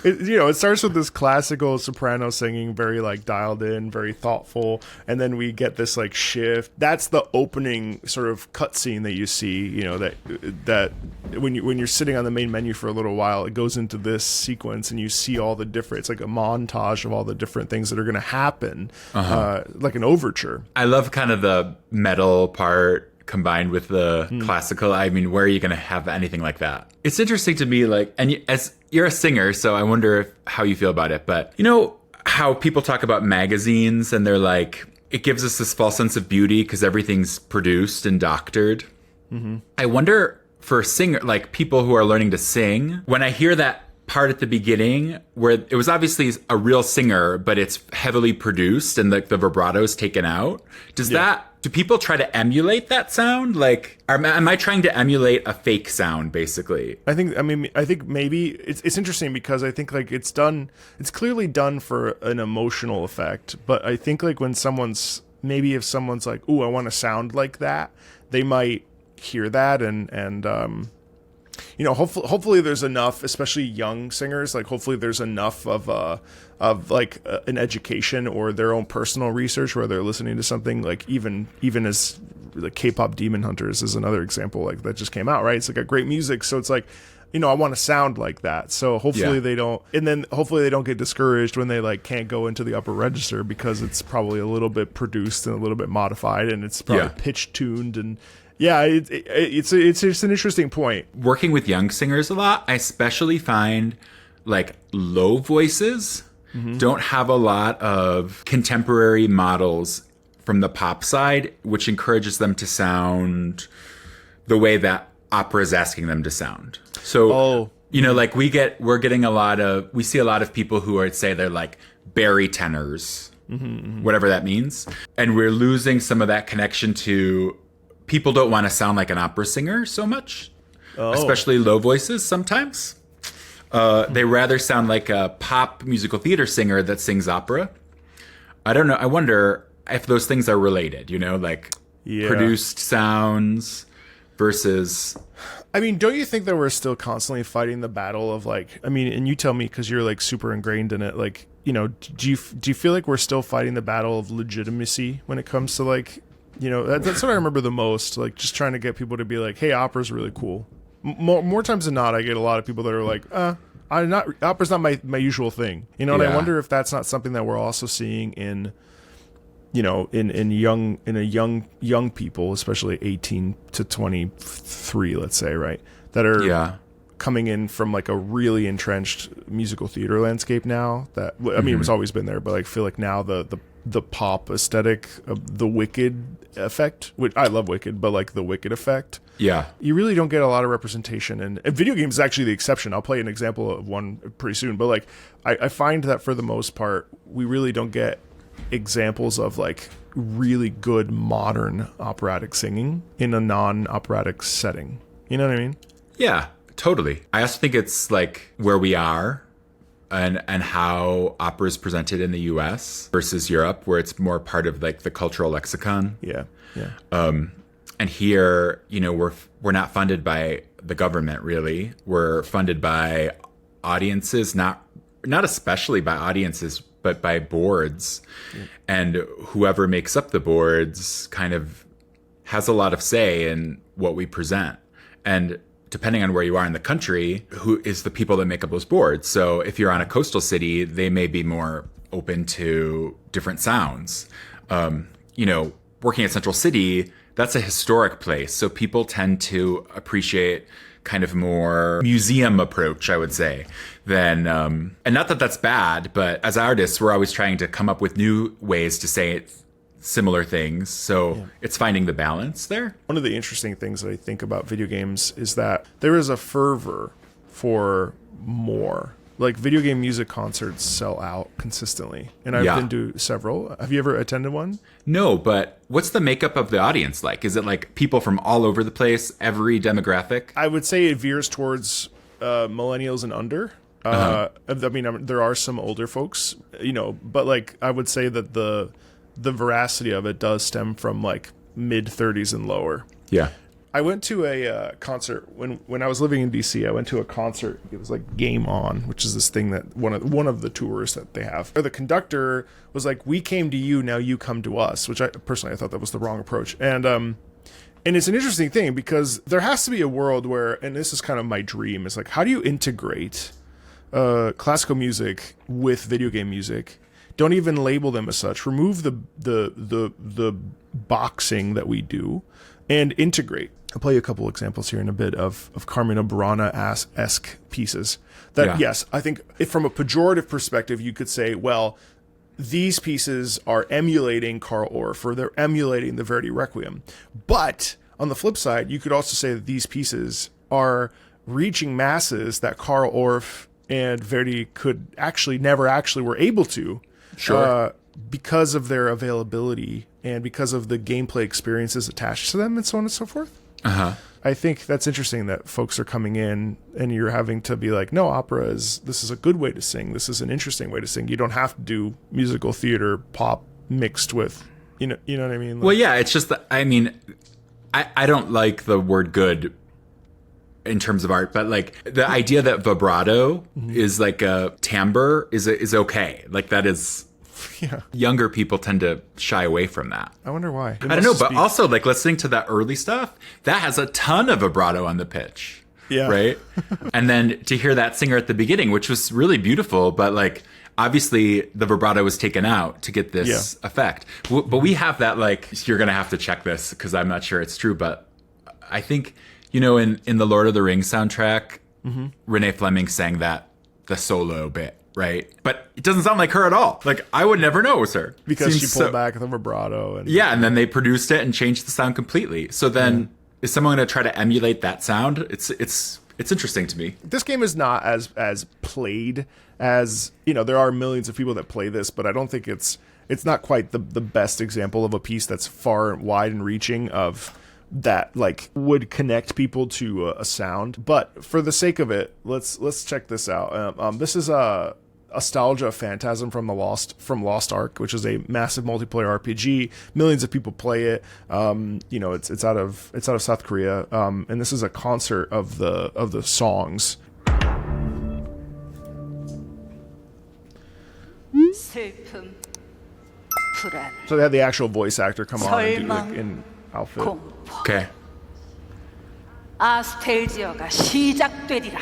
A: It starts with this classical soprano singing, very like dialed in, very thoughtful, and then we get this like shift. That's the opening sort of cutscene that you see, that when you're sitting on the main menu for a little while, it goes into this sequence and you see all the different, it's like a montage of all the different things that are going to happen, like an overture.
B: I love kind of the metal part combined with the classical. I mean, where are you going to have anything like that? It's interesting to me, like, and as you're a singer, so I wonder how you feel about it, but you know how people talk about magazines and they're like, it gives us this false sense of beauty because everything's produced and doctored. Mm-hmm. I wonder for singer, like people who are learning to sing, when I hear that part at the beginning where it was obviously a real singer, but it's heavily produced and the vibrato is taken out, do people try to emulate that sound? Like, am I trying to emulate a fake sound, basically?
A: I think maybe it's interesting because I think like it's clearly done for an emotional effect. But I think like when if someone's like, ooh, I want to sound like that, they might hear that and hopefully there's enough, especially young singers, like hopefully there's enough of an education or their own personal research where they're listening to something like even as like K-pop Demon Hunters is another example like that just came out, right? It's like a great music, so it's like, I want to sound like that. So hopefully they don't, and then hopefully they don't get discouraged when they like can't go into the upper register because it's probably a little bit produced and a little bit modified and it's probably pitch tuned and. Yeah, it's just an interesting point.
B: Working with young singers a lot, I especially find like low voices don't have a lot of contemporary models from the pop side, which encourages them to sound the way that opera is asking them to sound. So, You know, like we see a lot of people who would say they're like bari tenors, whatever that means. And we're losing some of that connection to people don't want to sound like an opera singer so much, especially low voices sometimes. They rather sound like a pop musical theater singer that sings opera. I don't know. I wonder if those things are related, you know, like produced sounds versus...
A: I mean, don't you think that we're still constantly fighting the battle of like, I mean, and you tell me because you're like super ingrained in it, like, you know, do you feel like we're still fighting the battle of legitimacy when it comes to like, you know, that's what I remember the most, like just trying to get people to be like, hey, opera's really cool. More times than not, I get a lot of people that are like, opera's not my usual thing, you know, and I wonder if that's not something that we're also seeing in, you know, in young people, especially 18 to 23, let's say, right, that are coming in from like a really entrenched musical theater landscape now. That I mean, it's always been there, but I feel like now the pop aesthetic of the Wicked effect, which I love Wicked, but like the Wicked effect. Yeah. You really don't get a lot of representation. And video games is actually the exception. I'll play an example of one pretty soon. But like I find that for the most part, we really don't get examples of like really good modern operatic singing in a non-operatic setting. You know what I mean?
B: Yeah, totally. I also think it's like where we are and how opera is presented in the US versus Europe, where it's more part of like the cultural lexicon.
A: Yeah.
B: And here, you know, we're not funded by the government really. We're funded by audiences, not especially by audiences, but by boards. And whoever makes up the boards kind of has a lot of say in what we present. And depending on where you are in the country, who is the people that make up those boards. So if you're on a coastal city, they may be more open to different sounds. You know, working at Central City, that's a historic place. So people tend to appreciate kind of more museum approach, I would say, than, and not that that's bad, but as artists, we're always trying to come up with new ways to say similar things. So it's finding the balance there.
A: One of the interesting things that I think about video games is that there is a fervor for more. Like video game music concerts sell out consistently. And I've been to several. Have you ever attended one?
B: No, but what's the makeup of the audience like? Is it like people from all over the place, every demographic?
A: I would say it veers towards millennials and under. I mean, there are some older folks, you know, but like I would say that the veracity of it does stem from like mid-30s and lower.
B: Yeah.
A: I went to a concert when I was living in DC. I went to a concert. It was like Game On, which is this thing that one of the tours that they have. The conductor was like, "We came to you, now you come to us," which I thought that was the wrong approach. And it's an interesting thing because there has to be a world where, and this is kind of my dream, is like, how do you integrate classical music with video game music? Don't even label them as such. Remove the boxing that we do and integrate. I'll play you a couple examples here in a bit of Carmina Burana-esque pieces. That, yes, I think if from a pejorative perspective, you could say, well, these pieces are emulating Karl Orff, or they're emulating the Verdi Requiem. But on the flip side, you could also say that these pieces are reaching masses that Karl Orff and Verdi could never were able to.
B: Sure.
A: Because of their availability and because of the gameplay experiences attached to them and so on and so forth. I think that's interesting that folks are coming in and you're having to be like, no, this is a good way to sing. This is an interesting way to sing. You don't have to do musical theater pop mixed with, you know what I mean? Like,
B: well, yeah, it's just that, I mean, I don't like the word good in terms of art, but like the idea that vibrato is like a timbre is okay. Like that is, younger people tend to shy away from that.
A: I wonder why.
B: I don't know, but also like listening to that early stuff, that has a ton of vibrato on the pitch.
A: Yeah.
B: Right. And then to hear that singer at the beginning, which was really beautiful, but like obviously the vibrato was taken out to get this effect. But we have that, like, you're going to have to check this because I'm not sure it's true, but I think, you know, in the Lord of the Rings soundtrack, Renee Fleming sang the solo bit, right? But it doesn't sound like her at all. Like, I would never know it was her.
A: Because she pulled back the vibrato.
B: And then they produced it and changed the sound completely. So then is someone going to try to emulate that sound? It's It's interesting to me.
A: This game is not as played as, there are millions of people that play this, but I don't think it's not quite the best example of a piece that's far and wide and reaching of that like would connect people to a sound. But for the sake of it, let's check this out. This is a Astalgia Phantasm from Lost Ark, which is a massive multiplayer RPG. Millions of people play it. It's out of South Korea, and this is a concert of the songs. So they had the actual voice actor come on and do like in outfit.
B: Okay.
C: 아스텔지어가 시작되리라.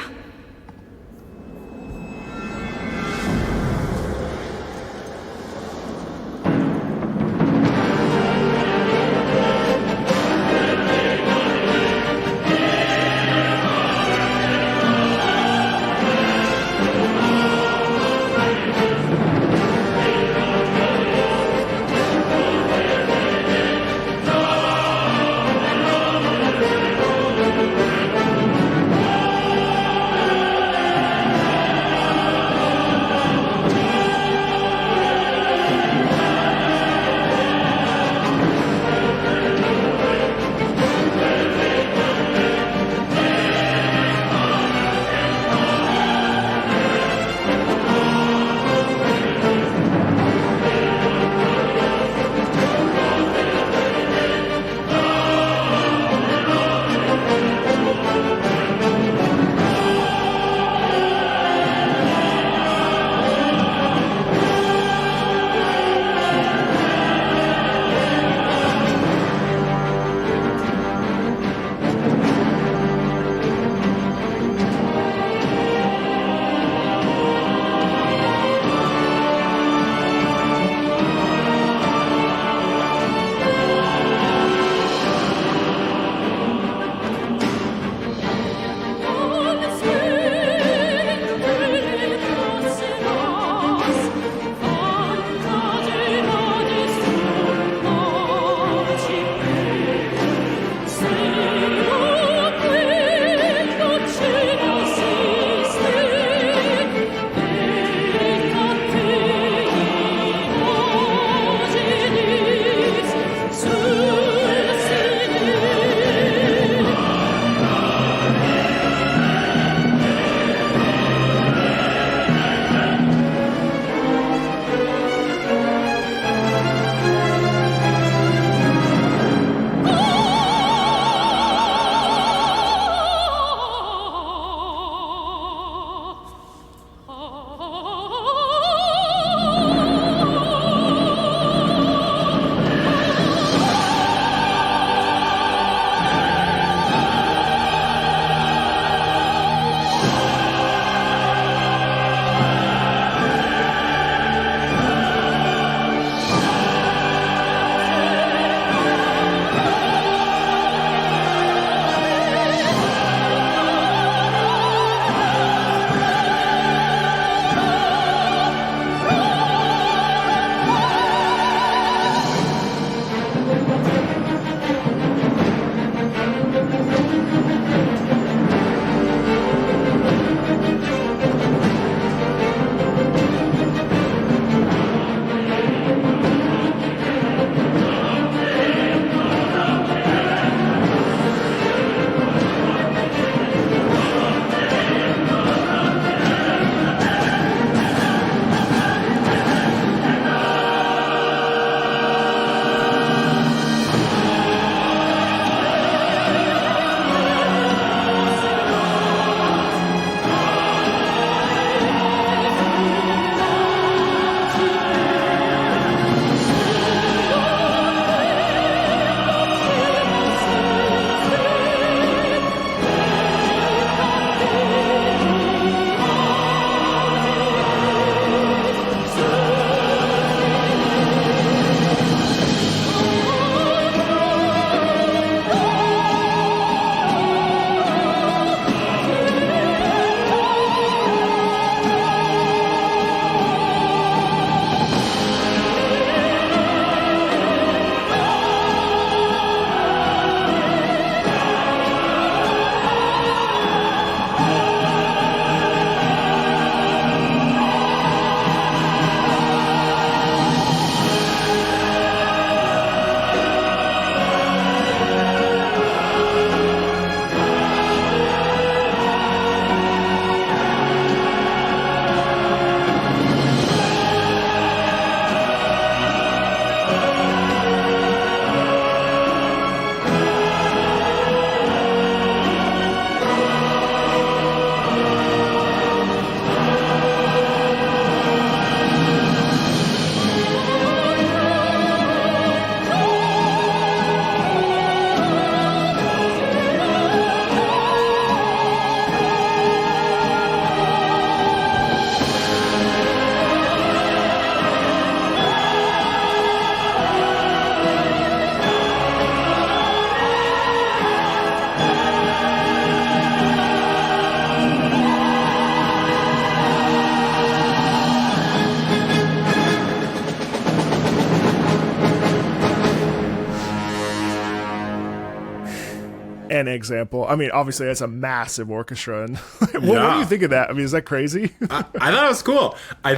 A: an example. I mean, obviously, that's a massive orchestra. And what do you think of that? I mean, is that crazy?
B: I thought it was cool. I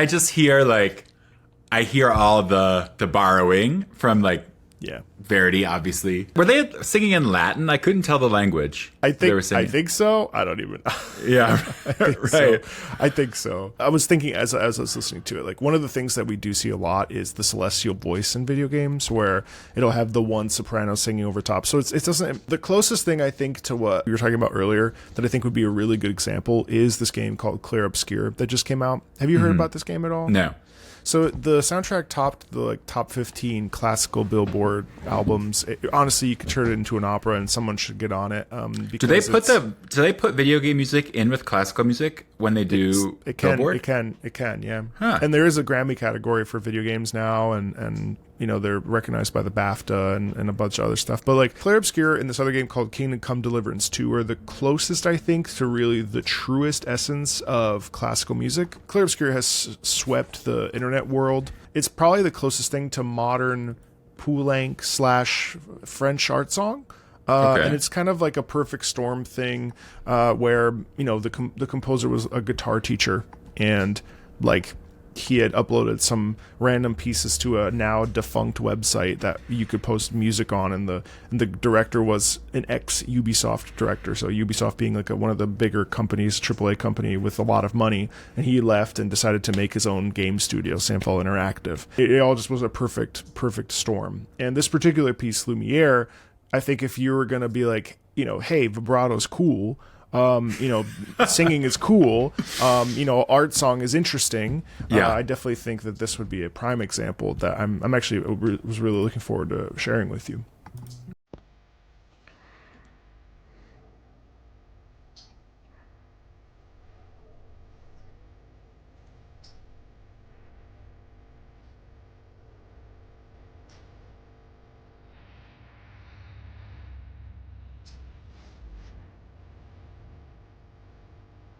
B: just hear I hear all the borrowing from Verdi, obviously. Were they singing in Latin? I couldn't tell the language.
A: I think so. I don't even.
B: Yeah, right.
A: I think so. I was thinking as I was listening to it, like one of the things that we do see a lot is the celestial voice in video games, where it'll have the one soprano singing over top. So it doesn't. The closest thing I think to what we were talking about earlier that I think would be a really good example is this game called Clair Obscur that just came out. Have you heard about this game at all?
B: No.
A: So the soundtrack topped the top 15 classical Billboard albums. Honestly, you could turn it into an opera, and someone should get on it.
B: Do they put video game music in with classical music when they do Billboard?
A: It can, yeah.
B: Huh.
A: And there is a Grammy category for video games now, and they're recognized by the BAFTA and a bunch of other stuff. But Clair Obscur and this other game called Kingdom Come Deliverance 2 are the closest, I think, to really the truest essence of classical music. Clair Obscur has swept the internet world. It's probably the closest thing to modern Poulenc/French art song. And it's kind of like a perfect storm thing where, the composer was a guitar teacher and he had uploaded some random pieces to a now defunct website that you could post music on, and the director was an ex-Ubisoft director, so Ubisoft being one of the bigger companies, AAA company with a lot of money, and he left and decided to make his own game studio, Samfall Interactive. It all just was a perfect storm. And this particular piece, Lumiere, I think if you were going to be hey, vibrato's cool, singing is cool, art song is interesting. I definitely think that this would be a prime example that I'm actually was really looking forward to sharing with you.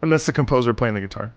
A: And that's the composer playing the guitar.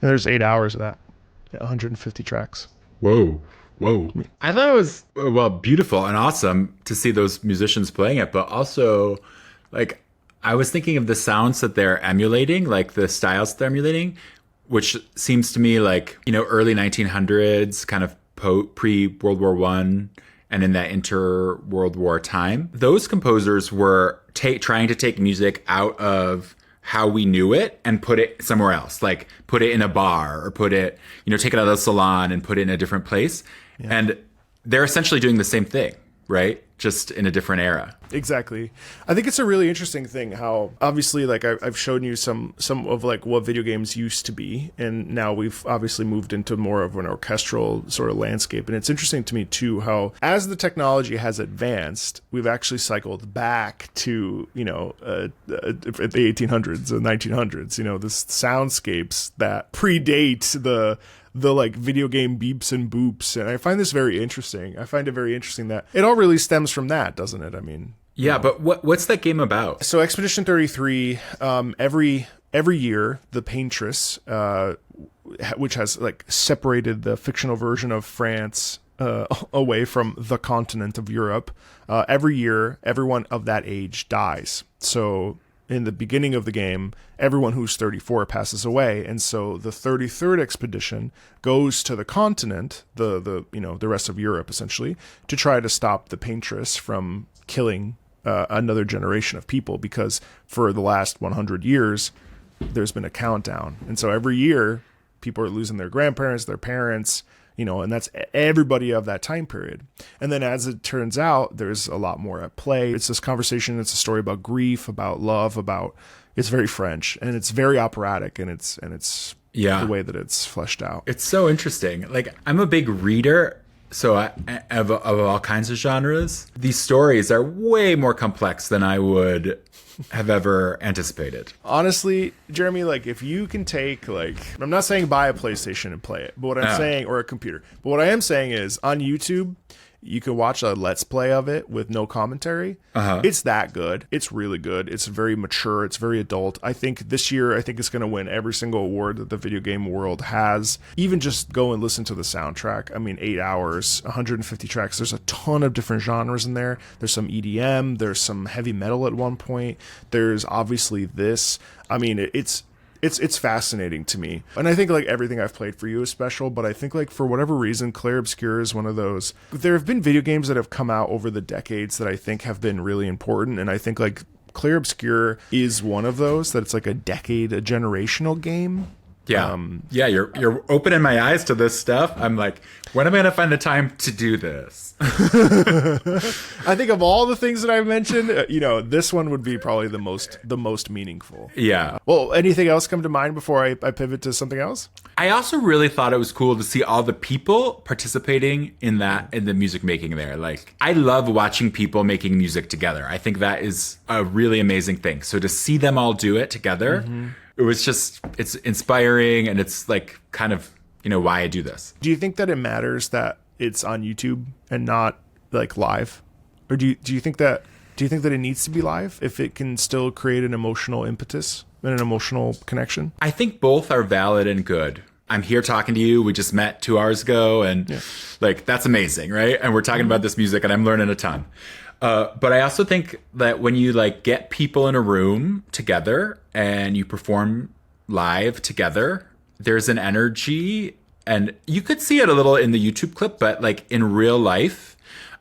A: And there's 8 hours of that. Yeah, 150 tracks.
B: Whoa. I thought it was, well, beautiful and awesome to see those musicians playing it, but also, like, I was thinking of the sounds that they're emulating, like the styles they're emulating, which seems to me like, early 1900s, kind of pre-World War One, and in that inter-World War time. Those composers were trying to take music out of how we knew it and put it somewhere else, like put it in a bar or put it, take it out of the salon and put it in a different place. Yeah. And they're essentially doing the same thing, right? Just in a different era.
A: Exactly. I think it's a really interesting thing how obviously like I've shown you some of like what video games used to be, and now we've obviously moved into more of an orchestral sort of landscape. And it's interesting to me too how as the technology has advanced, we've actually cycled back to the 1800s and 1900s. This soundscapes that predate the like video game beeps and boops, and I find this very interesting. I find it very interesting that it all really stems from that, doesn't it? I mean,
B: yeah, but what's that game about?
A: So Expedition 33, every year, the Paintress, which has like separated the fictional version of France away from the continent of Europe, every year, everyone of that age dies. So in the beginning of the game, everyone who's 34 passes away, and so the 33rd expedition goes to the continent, the rest of Europe essentially, to try to stop the Paintress from killing another generation of people, because for the last 100 years, there's been a countdown, and so every year, people are losing their grandparents, their parents, and that's everybody of that time period. And then as it turns out, there's a lot more at play. It's this conversation. It's a story about grief, about love, it's very French, and it's very operatic, and it's the way that it's fleshed out.
B: It's so interesting. Like, I'm a big reader, so of all kinds of genres. These stories are way more complex than I would have ever anticipated.
A: Honestly, Jeremy, like if you can take I'm not saying buy a PlayStation and play it, but what I'm saying, or a computer, but what I am saying is on YouTube, you can watch a Let's Play of it with no commentary. It's that good. It's really good. It's very mature. It's very adult. I think this year, it's going to win every single award that the video game world has. Even just go and listen to the soundtrack. I mean, 8 hours, 150 tracks. There's a ton of different genres in there. There's some EDM. There's some heavy metal at one point. There's obviously this. I mean, it's fascinating to me. And I think like everything I've played for you is special, but I think like for whatever reason, Clair Obscur is one of those. There have been video games that have come out over the decades that I think have been really important. And I think like Clair Obscur is one of those, that it's like a generational game.
B: Yeah. You're opening my eyes to this stuff. I'm like, when am I going to find the time to do this?
A: I think of all the things that I've mentioned, this one would be probably the most meaningful.
B: Yeah.
A: Well, anything else come to mind before I pivot to something else?
B: I also really thought it was cool to see all the people participating in the music making there. Like, I love watching people making music together. I think that is a really amazing thing. So to see them all do it together, it was just, it's inspiring, and it's like kind of, why I do this.
A: Do you think that it matters that it's on YouTube and not like live? Or do you think that it needs to be live if it can still create an emotional impetus and an emotional connection?
B: I think both are valid and good. I'm here talking to you. We just met 2 hours ago, and that's amazing, right? And we're talking about this music, and I'm learning a ton. But I also think that when you get people in a room together and you perform live together, there's an energy, and you could see it a little in the YouTube clip, but in real life,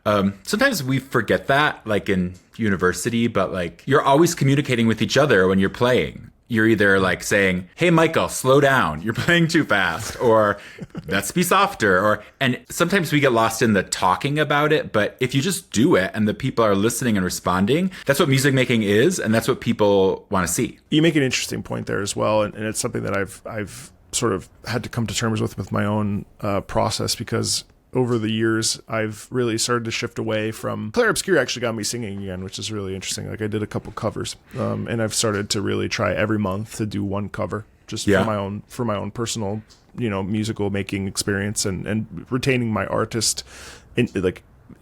B: sometimes we forget that, in university, but you're always communicating with each other when you're playing. You're either saying, "Hey, Michael, slow down. You're playing too fast," or "Let's be softer." And sometimes we get lost in the talking about it. But if you just do it and the people are listening and responding, that's what music making is, and that's what people want to see.
A: You make an interesting point there as well, and it's something that I've sort of had to come to terms with my own process, because over the years, I've really started to shift away from... Clair Obscur actually got me singing again, which is really interesting. I did a couple covers, and I've started to really try every month to do one cover, just for my own personal, musical making experience, and retaining my artist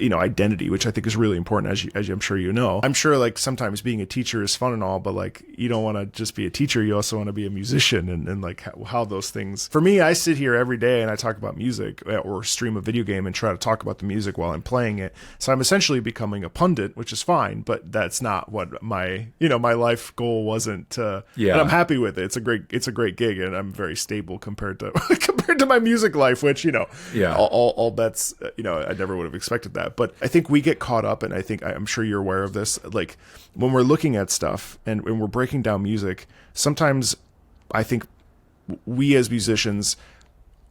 A: identity, which I think is really important, as I'm sure you know. I'm sure like sometimes being a teacher is fun and all, but like you don't want to just be a teacher, you also want to be a musician, and like how those things. For me, I sit here every day and I talk about music or stream a video game and try to talk about the music while I'm playing it. So I'm essentially becoming a pundit, which is fine, but that's not what my life goal wasn't. And I'm happy with it. It's a great gig, and I'm very stable compared to my music life, which all bets, I never would have expected that. But I think we get caught up, and I'm sure you're aware of this, like when we're looking at stuff and when we're breaking down music, sometimes I think we as musicians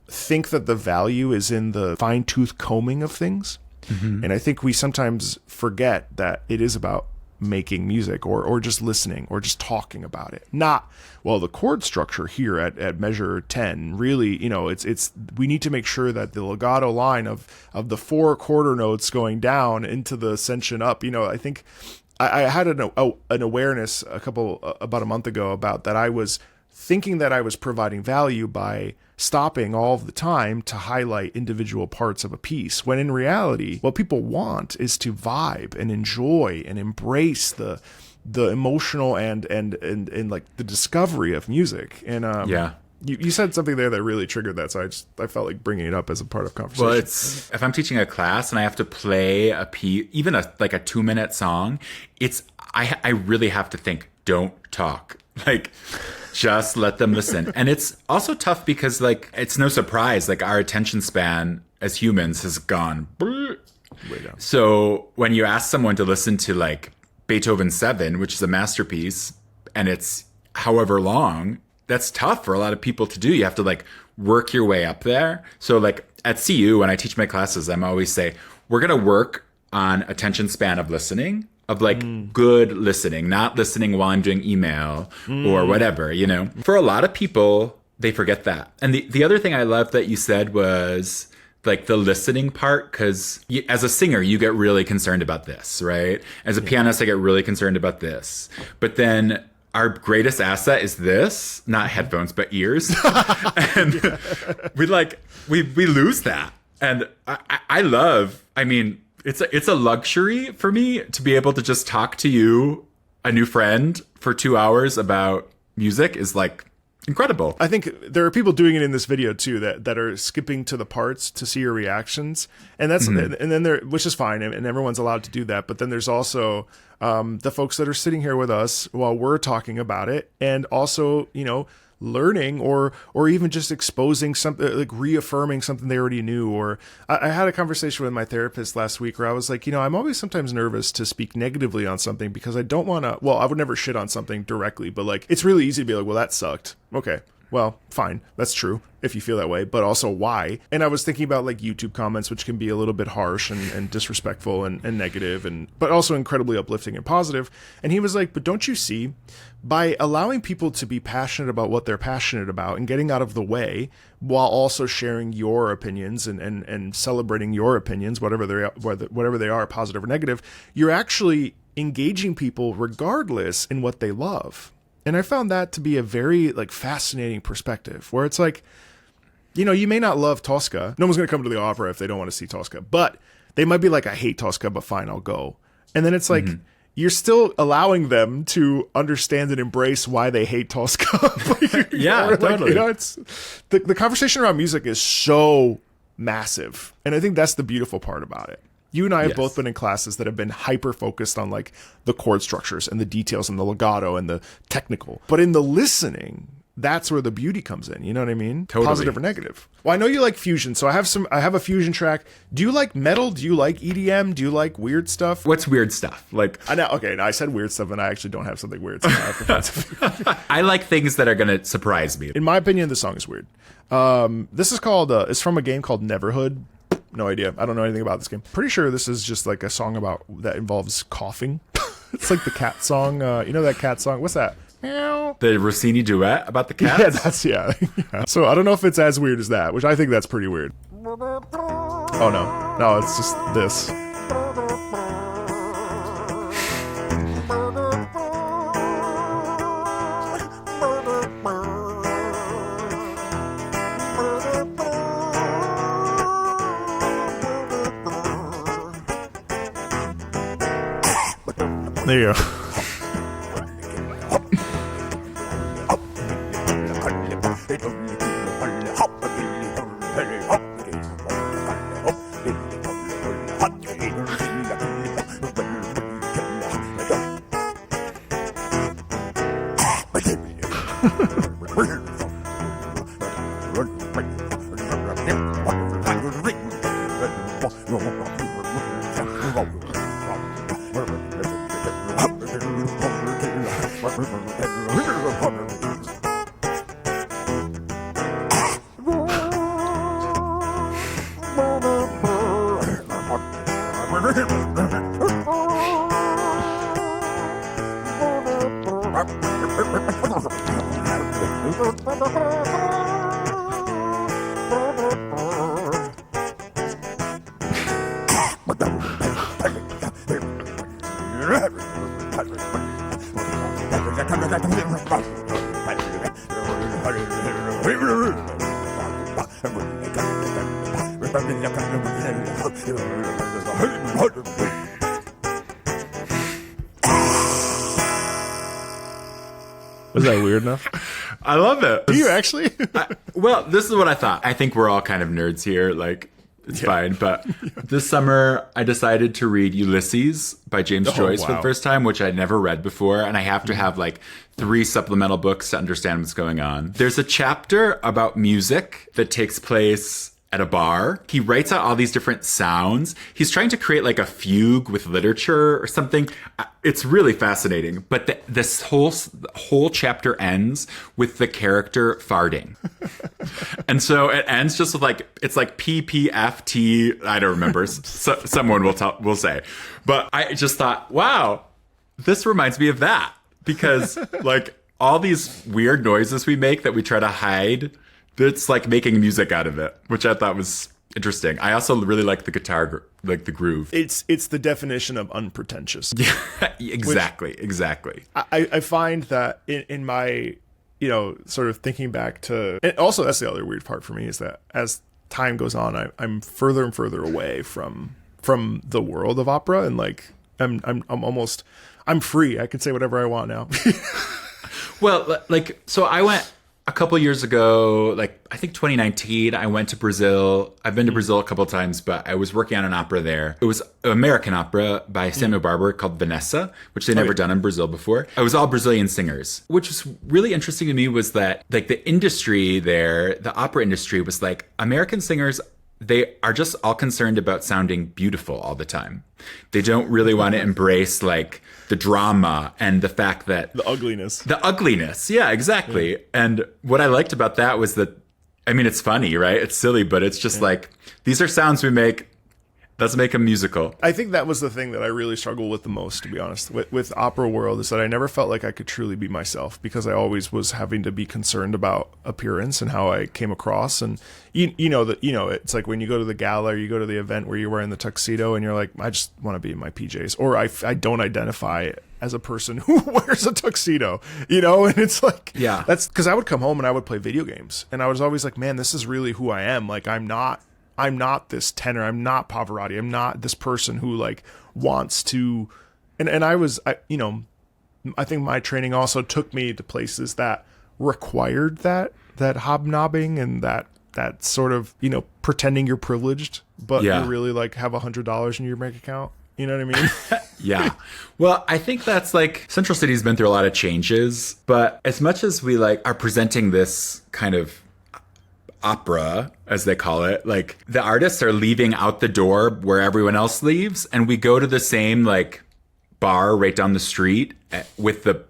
A: think that the value is in the fine-tooth combing of things. Mm-hmm. And I think we sometimes forget that it is about making music or just listening or just talking about it. Not, well, the chord structure here at measure 10 really, it's we need to make sure that the legato line of the 4 quarter notes going down into the ascension up, I think I had an awareness about a month ago about that. I was thinking that I was providing value by stopping all of the time to highlight individual parts of a piece, when in reality, what people want is to vibe and enjoy and embrace the emotional and like the discovery of music. And you said something there that really triggered that, so I felt like bringing it up as a part of conversation.
B: Well, it's if I'm teaching a class and I have to play a piece, even a 2-minute song, I really have to think, don't talk. Like, just let them listen. And it's also tough because, like, it's no surprise, like, our attention span as humans has gone way down. So when you ask someone to listen to, like, Beethoven 7, which is a masterpiece, and it's however long, that's tough for a lot of people to do. You have to, like, work your way up there. So, like, at CU, when I teach my classes, I'm always say, we're going to work on attention span of listening, of like good listening, not listening while I'm doing email or whatever, For a lot of people, they forget that. And the other thing I love that you said was like the listening part, because as a singer, you get really concerned about this, right? As a pianist, I get really concerned about this. But then our greatest asset is this, not headphones, but ears. And we lose that. And it's a luxury for me to be able to just talk to you, a new friend, for 2 hours about music is like incredible.
A: I think there are people doing it in this video too that are skipping to the parts to see your reactions, and that's and then which is fine, and everyone's allowed to do that. But then there's also the folks that are sitting here with us while we're talking about it, and also learning or even just exposing something, like reaffirming something they already knew. Or I had a conversation with my therapist last week where I was like, I'm always sometimes nervous to speak negatively on something because I don't want to, I would never shit on something directly, but like it's really easy to be like, well, that sucked. Okay, well, fine, that's true if you feel that way, but also why? And I was thinking about like YouTube comments, which can be a little bit harsh and disrespectful and negative, but also incredibly uplifting and positive. And he was like, but don't you see, by allowing people to be passionate about what they're passionate about and getting out of the way while also sharing your opinions and celebrating your opinions, whatever they are, positive or negative, you're actually engaging people regardless in what they love. And I found that to be a very like fascinating perspective, where it's like, you may not love Tosca. No one's going to come to the opera if they don't want to see Tosca, but they might be like, I hate Tosca, but fine, I'll go. And then it's like, you're still allowing them to understand and embrace why they hate Tosca.
B: Totally.
A: It's the conversation around music is so massive. And I think that's the beautiful part about it. You and I have both been in classes that have been hyper focused on like the chord structures and the details and the legato and the technical. But in the listening, that's where the beauty comes in. You know what I mean?
B: Totally.
A: Positive or negative. Well, I know you like fusion, so I have a fusion track. Do you like metal? Do you like EDM? Do you like weird stuff?
B: What's weird stuff? Like,
A: I said weird stuff, and I actually don't have something weird. So
B: I like things that are going to surprise me.
A: In my opinion, the song is weird. This is called. It's from a game called Neverhood. No idea. I don't know anything about this game. Pretty sure this is just like a song that involves coughing. It's like the cat song. That cat song? What's that? Meow.
B: The Rossini duet about the cats?
A: Yeah. So I don't know if it's as weird as that, which I think that's pretty weird. Oh, no. No, it's just this. There you go. Was that weird enough?
B: I love it.
A: Do you actually?
B: Well, this is what I thought. I think we're all kind of nerds here. Like, it's fine. But this summer, I decided to read Ulysses by James Joyce for the first time, which I'd never read before. And I have to have like 3 supplemental books to understand what's going on. There's a chapter about music that takes place at a bar. He writes out all these different sounds. He's trying to create like a fugue with literature or something. It's really fascinating. But this whole chapter ends with the character farting. And so it ends just with like, it's like PPFT. I don't remember. Someone will say. But I just thought, wow, this reminds me of that. Because like all these weird noises we make that we try to hide, it's like making music out of it, which I thought was interesting. I also really like the guitar, like the groove.
A: It's the definition of unpretentious.
B: Yeah, exactly.
A: I find that in my, sort of thinking back to, and also that's the other weird part for me is that as time goes on, I'm further and further away from the world of opera, and like I'm free. I can say whatever I want now.
B: Well, like, so I went a couple years ago, like I think 2019, I went to Brazil. I've been to Brazil a couple of times, but I was working on an opera there. It was an American opera by Samuel Barber called Vanessa, which they'd never done in Brazil before. It was all Brazilian singers. Which was really interesting to me was that like the industry there, the opera industry was like American singers, they are just all concerned about sounding beautiful all the time. They don't really want to embrace like the drama and the fact that
A: the ugliness.
B: Yeah, exactly. Yeah. And what I liked about that was that, I mean, it's funny, right? It's silly, but it's just like, these are sounds we make. Let's make a musical.
A: I think that was the thing that I really struggled with the most, to be honest, with opera world, is that I never felt like I could truly be myself because I always was having to be concerned about appearance and how I came across. And it's like when you go to the gala or you go to the event where you're wearing the tuxedo and you're like, I just want to be in my PJs, or I don't identify as a person who wears a tuxedo, and it's like,
B: yeah,
A: that's because I would come home and I would play video games and I was always like, man, this is really who I am. Like, I'm not this tenor. I'm not Pavarotti. I'm not this person who like wants to, and I think my training also took me to places that required that hobnobbing and that sort of, pretending you're privileged, but you really like have $100 in your bank account. You know what I mean?
B: Yeah. Well, I think that's like Central City's been through a lot of changes, but as much as we like are presenting this kind of opera, as they call it, like the artists are leaving out the door where everyone else leaves, and we go to the same like bar right down the street with the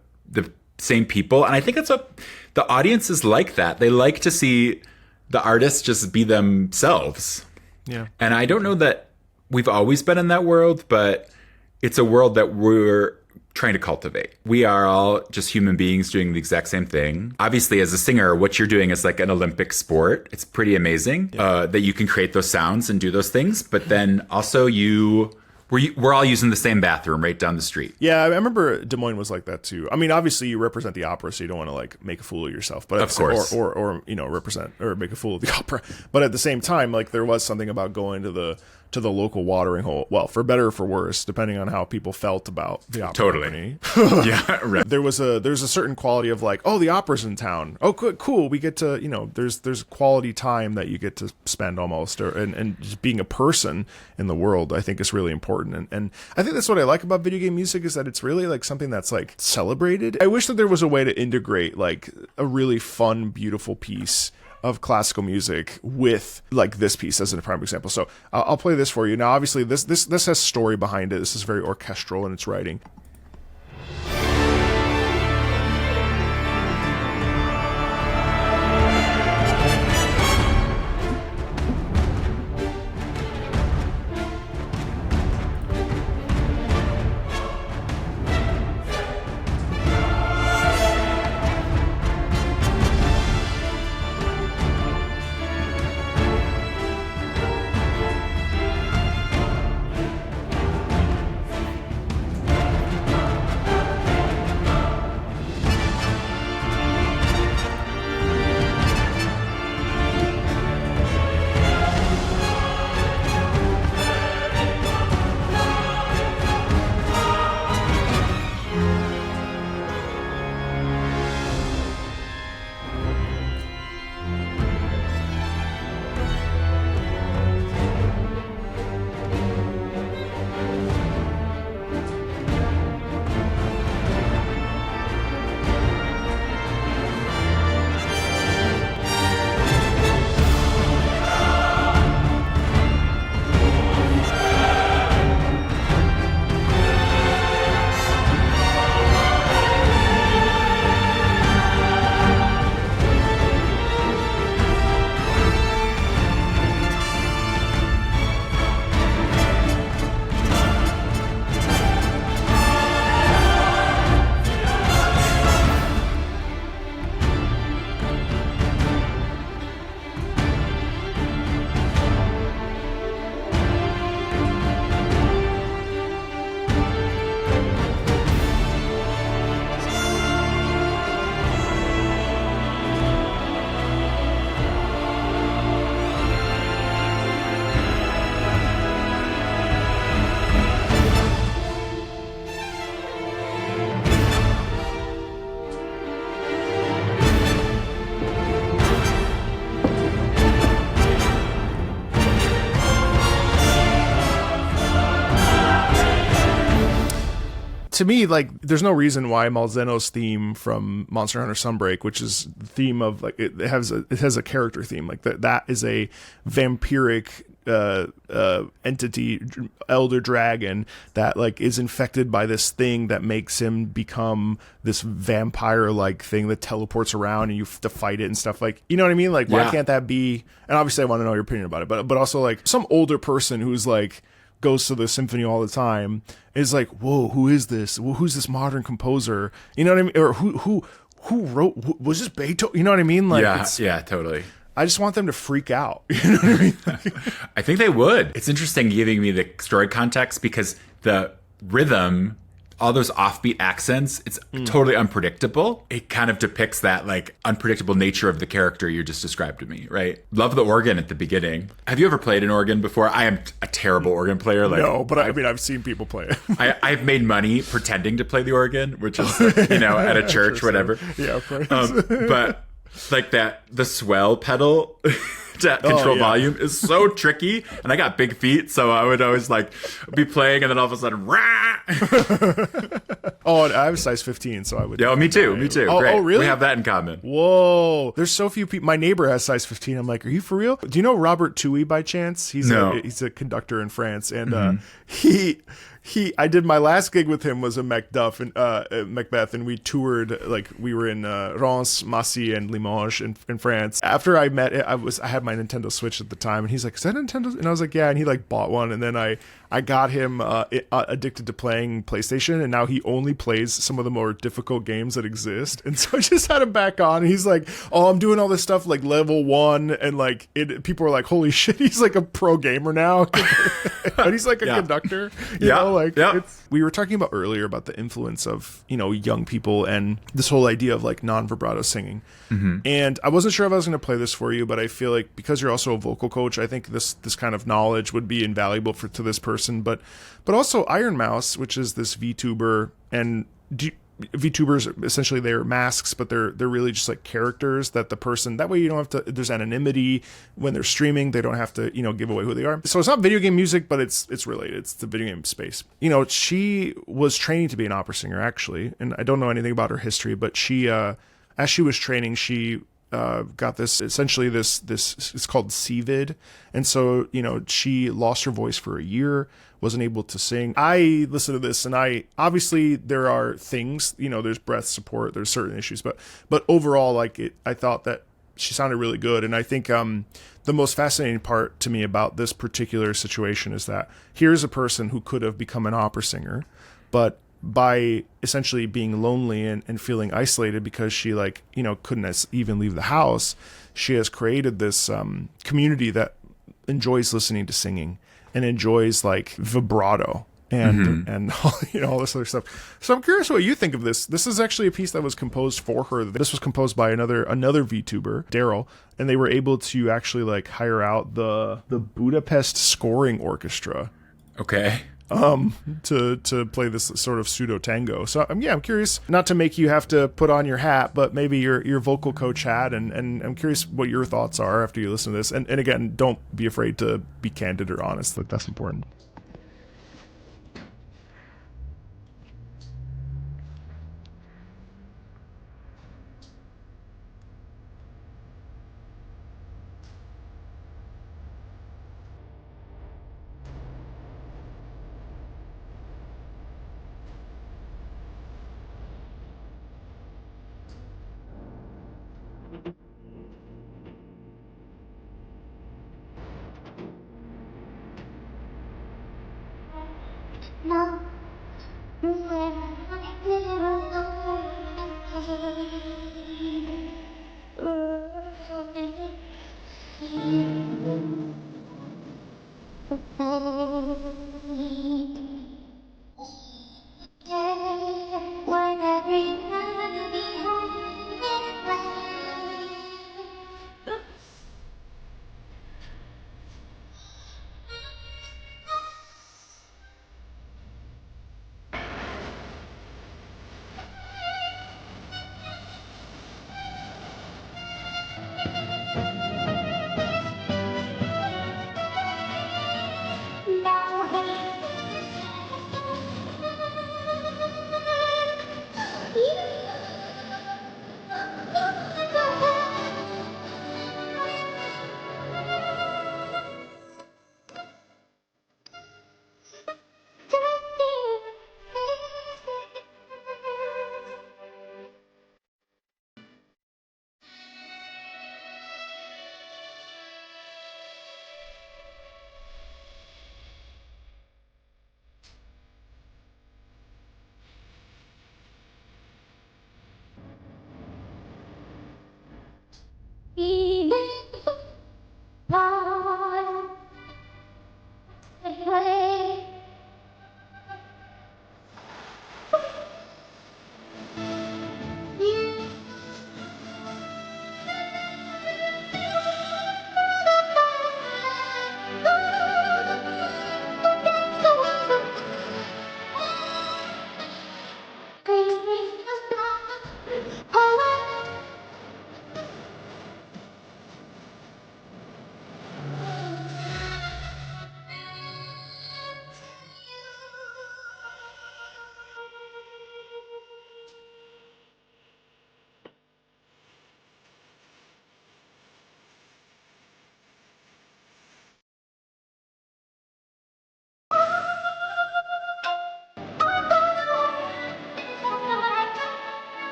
B: same people, and I think that's what the audience is like. That they like to see the artists just be themselves.
A: Yeah.
B: And I don't know that we've always been in that world, but it's a world that we're trying to cultivate. We are all just human beings doing the exact same thing. Obviously, as a singer, what you're doing is like an Olympic sport. It's pretty amazing that you can create those sounds and do those things. But then also we're all using the same bathroom right down the street.
A: Yeah, I remember Des Moines was like that too. I mean, obviously you represent the opera, so you don't want to like make a fool of yourself, but
B: of course,
A: or represent or make a fool of the opera. But at the same time, like there was something about going to the to the local watering hole. Well, for better or for worse, depending on how people felt about the opera
B: Totally.
A: company.
B: Yeah, right.
A: There's a certain quality of like, oh, the opera's in town. Oh, cool. We get to, you know, there's quality time that you get to spend almost, and just being a person in the world, I think is really important. And I think that's what I like about video game music, is that it's really like something that's like celebrated. I wish that there was a way to integrate like a really fun, beautiful piece of classical music with like this piece as a prime example. So I'll play this for you. Now, obviously this has story behind it. This is very orchestral in its writing. To me, like, there's no reason why Malzeno's theme from Monster Hunter Sunbreak, which is the theme of like it has a character theme, like that is a vampiric entity, elder dragon that like is infected by this thing that makes him become this vampire like thing that teleports around and you have to fight it and stuff, like, you know what I mean? Like, why can't that be? And obviously I want to know your opinion about it, but also like some older person who's like goes to the symphony all the time is like, whoa, who is this? Who's this modern composer? You know what I mean? Or who wrote? Was this Beethoven? You know what I mean? Like,
B: yeah, totally.
A: I just want them to freak out. You know what I mean?
B: I think they would. It's interesting giving me the story context because the rhythm, all those offbeat accents, it's totally unpredictable. It kind of depicts that like unpredictable nature of the character you just described to me, right? Love the organ at the beginning. Have you ever played an organ before? I am a terrible organ player. Like,
A: no, but I mean, I've seen people play it.
B: I've made money pretending to play the organ, which is, you know, at a church, whatever.
A: Yeah, of course.
B: But like the swell pedal to control volume is so tricky, and I got big feet, so I would always like be playing and then all of a sudden rah!
A: Oh, and I have a size 15, so I would.
B: Yeah, me too.
A: Oh,
B: Great.
A: oh, really?
B: We have that in common.
A: Whoa, there's so few people. My neighbor has size 15. I'm like, are you for real? Do you know Robert Toohey by chance? He's a conductor in France, and I did my last gig with him was a Macbeth, and we toured, like we were in Reims, Massy, and Limoges in France. After I met, I had my Nintendo Switch at the time, and he's like, "Is that Nintendo?" And I was like, "Yeah." And he like bought one, and then I I got him addicted to playing PlayStation, and now he only plays some of the more difficult games that exist. And so I just had him back on, and he's like, "Oh, I'm doing all this stuff like level 1," and like people are like, "Holy shit, he's like a pro gamer now," and he's like a conductor. You know, like we were talking about earlier about the influence of young people and this whole idea of like non-vibrato singing. And I wasn't sure if I was going to play this for you, but I feel like because you're also a vocal coach, I think this kind of knowledge would be invaluable to this person. But also Iron Mouse, which is this VTuber, and VTubers essentially they're masks, but they're really just like characters that the person, that way you don't have to, there's anonymity when they're streaming, they don't have to give away who they are. So it's not video game music, but it's related, it's the video game space. She was training to be an opera singer actually, and I don't know anything about her history, but she as she was training, she got this it's called CVID, and so she lost her voice for a year, wasn't able to sing. I listened to this, and obviously there are things, there's breath support, there's certain issues, but overall, I thought that she sounded really good. And I think the most fascinating part to me about this particular situation is that here's a person who could have become an opera singer, but by essentially being lonely and feeling isolated because she couldn't even leave the house, she has created this community that enjoys listening to singing and enjoys like vibrato and all this other stuff. So I'm curious what you think of this. This is actually a piece that was composed for her. This was composed by another VTuber, Daryl, and they were able to actually like hire out the Budapest Scoring Orchestra.
B: Okay.
A: To play this sort of pseudo tango. So I'm curious, not to make you have to put on your hat, but maybe your vocal coach hat, and I'm curious what your thoughts are after you listen to this. And again, don't be afraid to be candid or honest. Like, that's important.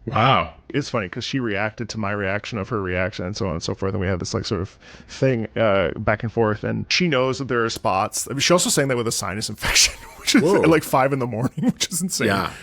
A: Wow. It's funny because she reacted to my reaction of her reaction and so on and so forth. And we had this like sort of thing back and forth. And she knows that there are spots. I mean, she also sang that with a sinus infection, which is at like 5 a.m, which is insane.
B: Yeah.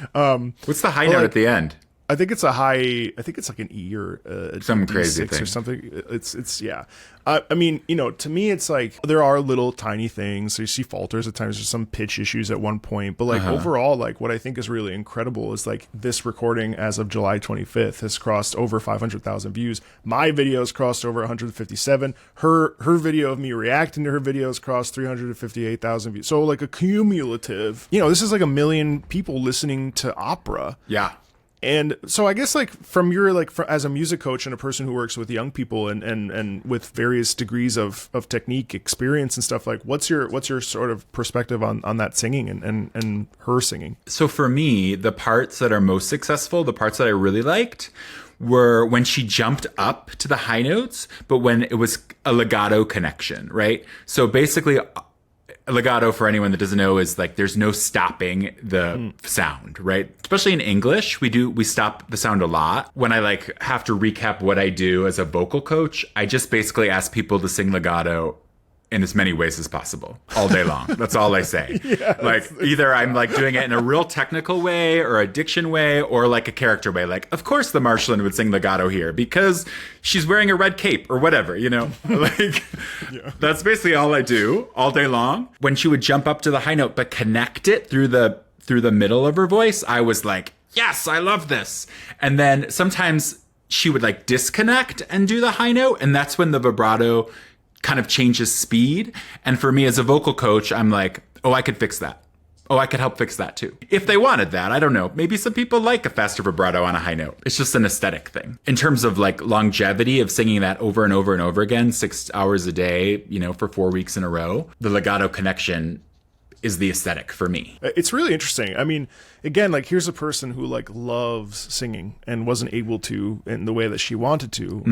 B: What's the high note at the end?
A: I think it's like an E or
B: some crazy thing
A: or something. It's yeah. I mean, to me, it's like there are little tiny things. So you see falters at times. There's some pitch issues at one point, but like overall, like what I think is really incredible is like this recording as of July 25th has crossed over 500,000 views. My videos crossed over 157. Her video of me reacting to her videos crossed 358,000 views. So like a cumulative. This is like 1 million people listening to opera.
B: Yeah.
A: And so I guess like from your as a music coach and a person who works with young people and with various degrees of technique, experience and stuff, like what's your sort of perspective on that singing and her singing?
B: So for me, the parts that are most successful, the parts that I really liked were when she jumped up to the high notes, but when it was a legato connection, right? So basically legato, for anyone that doesn't know, is like there's no stopping the sound, right? Especially in English, we stop the sound a lot. When I like have to recap what I do as a vocal coach, I just basically ask people to sing legato in as many ways as possible all day long. That's all I say. Like either I'm like doing it in a real technical way or a diction way or like a character way. Like, of course the Marshland would sing legato here because she's wearing a red cape or whatever, like that's basically all I do all day long. When she would jump up to the high note, but connect it through the middle of her voice, I was like, yes, I love this. And then sometimes she would like disconnect and do the high note. And that's when the vibrato kind of changes speed. And for me as a vocal coach, I'm like, oh, I could fix that. Oh, I could help fix that too. If they wanted that, I don't know. Maybe some people like a faster vibrato on a high note. It's just an aesthetic thing. In terms of like longevity of singing that over and over and over again, 6 hours a day, for 4 weeks in a row, the legato connection is the aesthetic for me.
A: It's really interesting. I mean, again, like here's a person who like loves singing and wasn't able to in the way that she wanted to.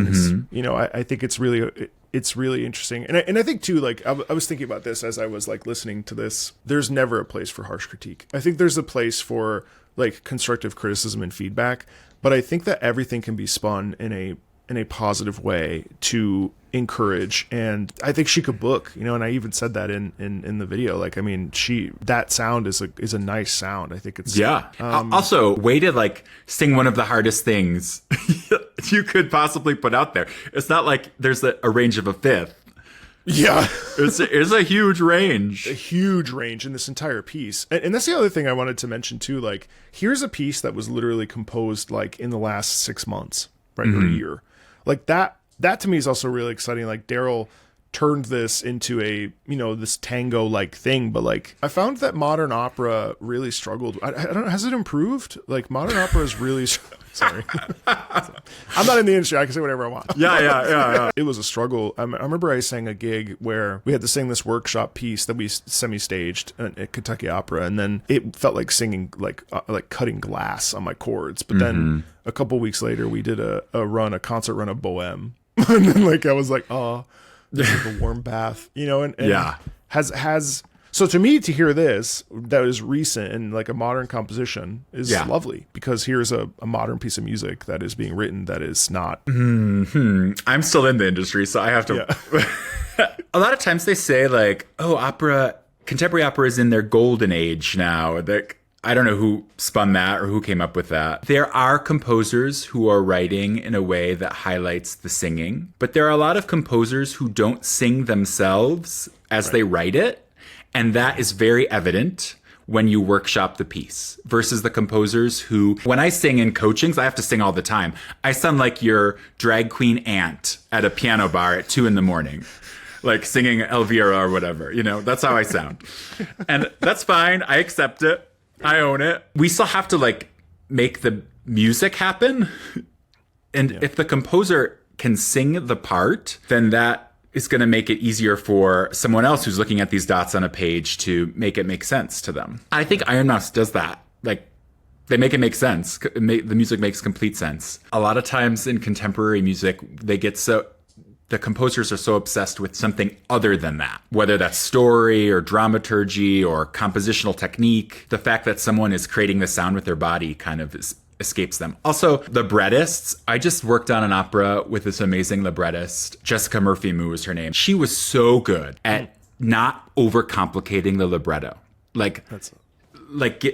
A: I think it's really interesting. And I think too, like I was thinking about this as I was like listening to this, there's never a place for harsh critique. I think there's a place for like constructive criticism and feedback, but I think that everything can be spun in a positive way to encourage. And I think she could book, and I even said that in the video. Like, I mean, that sound is a nice sound. I think it's
B: also way to like sing one of the hardest things you could possibly put out there. It's not like there's a range of a fifth.
A: Yeah.
B: It's a huge range.
A: A huge range in this entire piece. And that's the other thing I wanted to mention too. Like, here's a piece that was literally composed like in the last 6 months, right? Or a year. Like that to me is also really exciting. Like Daryl turned this into a, this tango like thing, but like I found that modern opera really struggled. I don't know, has it improved? Like modern opera is really sorry. I'm not in the industry. I can say whatever I want.
B: Yeah.
A: It was a struggle. I remember I sang a gig where we had to sing this workshop piece that we semi-staged at Kentucky Opera, and then it felt like singing like cutting glass on my chords. But then a couple weeks later, we did a concert run of Bohème, and then like I was like, oh, this is a warm bath, and
B: yeah,
A: has. So to me, to hear this, that is recent and like a modern composition is lovely, because here's a modern piece of music that is being written that is not.
B: I'm still in the industry, so I have to A lot of times they say like, oh, contemporary opera is in their golden age now. I don't know who spun that or who came up with that. There are composers who are writing in a way that highlights the singing, but there are a lot of composers who don't sing themselves as they write it. And that is very evident when you workshop the piece versus the composers who, when I sing in coachings, I have to sing all the time. I sound like your drag queen aunt at a piano bar at 2 a.m, like singing Elvira or whatever, that's how I sound. And that's fine. I accept it. I own it. We still have to like make the music happen. And if the composer can sing the part, then that is going to make it easier for someone else who's looking at these dots on a page to make it make sense to them. I think Iron Mouse does that. Like, they make it make sense. The music makes complete sense. A lot of times in contemporary music, the composers are so obsessed with something other than that, whether that's story or dramaturgy or compositional technique. The fact that someone is creating the sound with their body kind of escapes them. Also, librettists. I just worked on an opera with this amazing librettist. Jessica Murphy-Moo was her name. She was so good at not overcomplicating the libretto.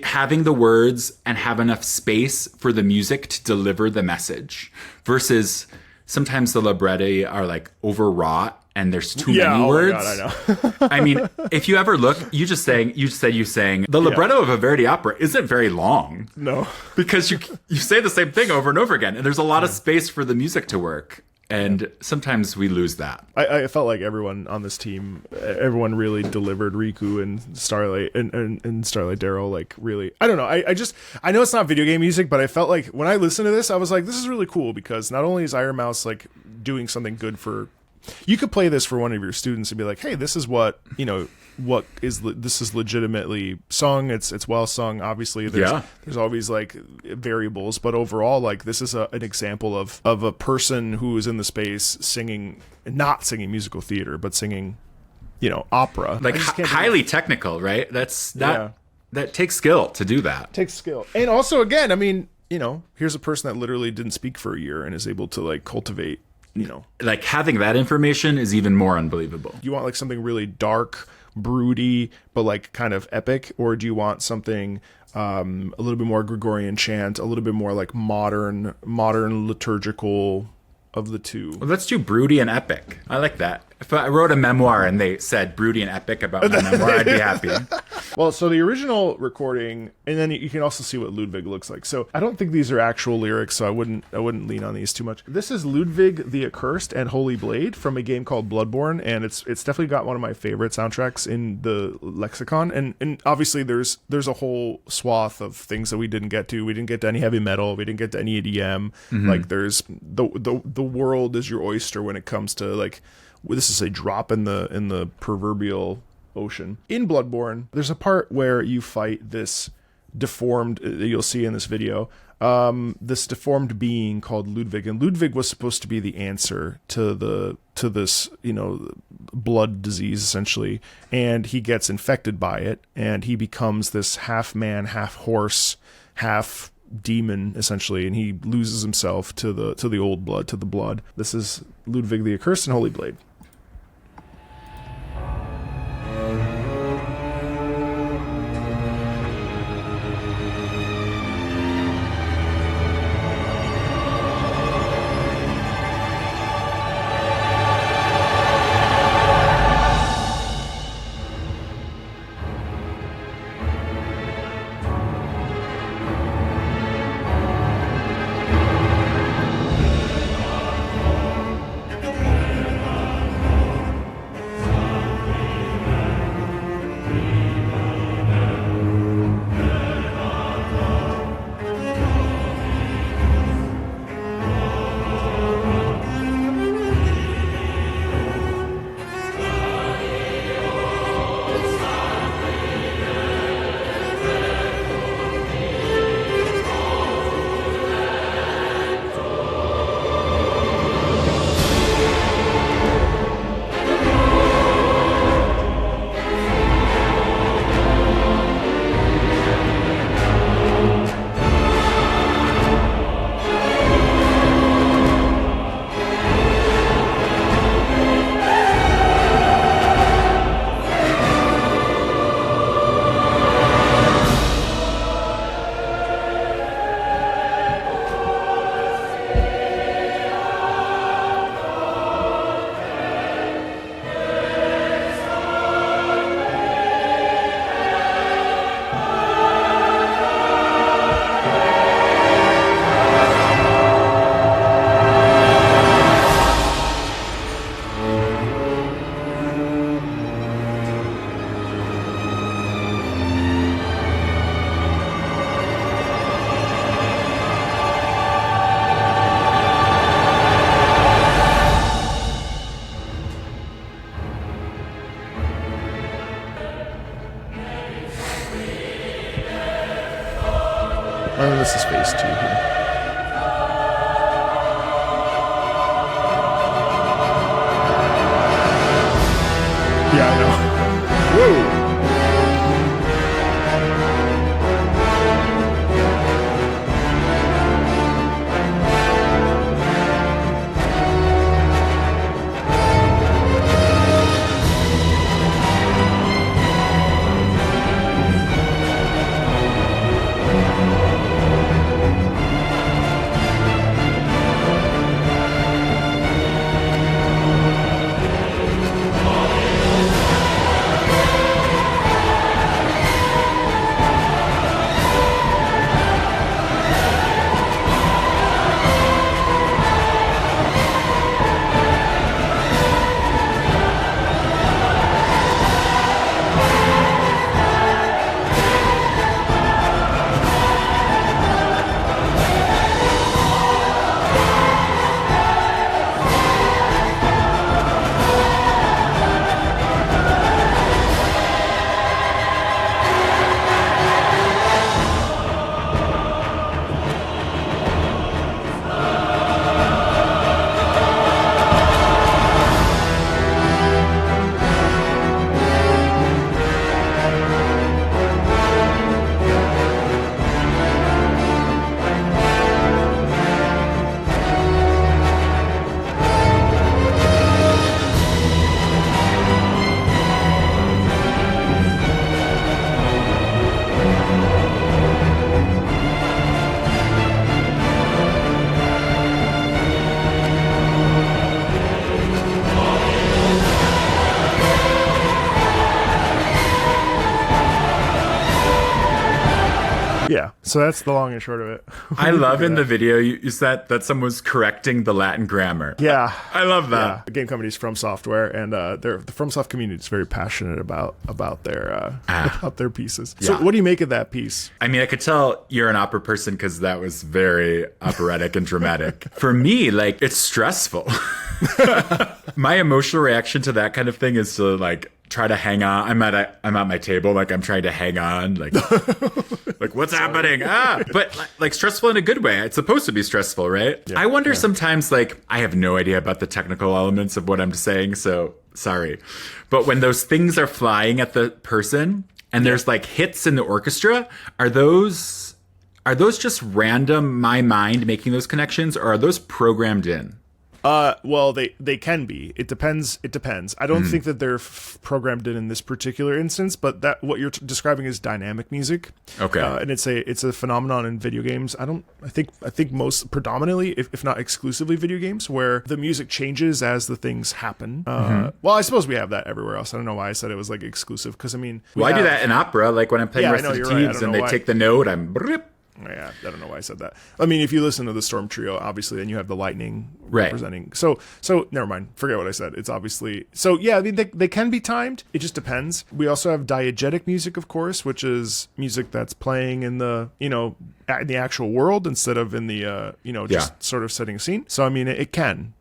B: Having the words and have enough space for the music to deliver the message versus sometimes the libretti are like overwrought and there's too many words. God, I know. I mean, if you ever look, you said you sang the libretto of a Verdi opera isn't very long.
A: No.
B: Because you say the same thing over and over again and there's a lot of space for the music to work. And sometimes we lose that.
A: I felt like everyone on this team, everyone really delivered. Riku and Starlight and Starlight Darrow, like really. I don't know. I know it's not video game music, but I felt like when I listened to this, I was like, this is really cool because not only is Iron Mouse like doing something good for. You could play this for one of your students and be like, hey, this is what, this is legitimately sung. It's well sung. Obviously, there's always like variables, but overall, like this is an example of a person who is in the space singing, not singing musical theater, but singing, opera.
B: Like highly technical, right? That takes skill to do that.
A: Takes skill. And also, again, I mean, here's a person that literally didn't speak for a year and is able to like cultivate.
B: Like having that information is even more unbelievable.
A: Do you want like something really dark, broody, but like kind of epic? Or do you want something a little bit more Gregorian chant, a little bit more like modern liturgical of the two?
B: Well, let's do broody and epic. I like that. If I wrote a memoir and they said broody and epic about my memoir, I'd be happy.
A: Well, so the original recording, and then you can also see what Ludwig looks like. So I don't think these are actual lyrics, so I wouldn't lean on these too much. This is Ludwig the Accursed and Holy Blade from a game called Bloodborne, and it's definitely got one of my favorite soundtracks in the lexicon. And obviously there's a whole swath of things that we didn't get to. We didn't get to any heavy metal. We didn't get to any EDM. Mm-hmm. Like there's the world is your oyster when it comes to like. This is a drop in the proverbial ocean. In Bloodborne, there's a part where you fight this deformed, you'll see in this video, this deformed being called Ludwig, and Ludwig was supposed to be the answer to this blood disease essentially, and he gets infected by it, and he becomes this half man, half horse, half demon essentially, and he loses himself to the old blood, to the blood. This is Ludwig the Accursed and Holy Blade. Oh, this is phase 2 here. Yeah, I know. Whoa! Yeah, so that's the long and short of it.
B: I love in the video you said that someone's correcting the Latin grammar.
A: Yeah.
B: I love that.
A: Yeah. The game company's From Software, and the FromSoft community is very passionate about their about their pieces. So
B: Yeah.
A: what do you make of that piece?
B: I mean, I could tell you're an opera person because that was very operatic and dramatic. For me, like, it's stressful. My emotional reaction to that kind of thing is to, like, try to hang on. I'm at my table, like I'm trying to hang on, like, like what's happening? But like stressful in a good way. It's supposed to be stressful, right?
A: Yeah.
B: I wonder sometimes, like, I have no idea about the technical elements of what I'm saying, so sorry. But when those things are flying at the person and there's like hits in the orchestra, are those just random, my mind making those connections, or are those programmed in?
A: Well, they can be. It depends. I don't think that they're programmed in this particular instance, but that what you're describing is dynamic music.
B: Okay.
A: And it's a phenomenon in video games. I think most predominantly, if not exclusively video games, where the music changes as the things happen. Well, I suppose we have that everywhere else. I don't know why I said it was like exclusive, because I mean,
B: I do that in opera, like when I'm playing
A: Yeah, I know, you're right. I
B: recitatives
A: don't
B: and
A: know
B: they
A: why.
B: take the note, I'm brip.
A: Yeah, I don't know why I said that. I mean, if you listen to the Storm Trio, obviously, then you have the lightning
B: Right.
A: representing. So never mind. Forget what I said. It's obviously yeah. I mean, they can be timed. It just depends. We also have diegetic music, of course, which is music that's playing in the in the actual world instead of in the just sort of setting a scene. So I mean, it can.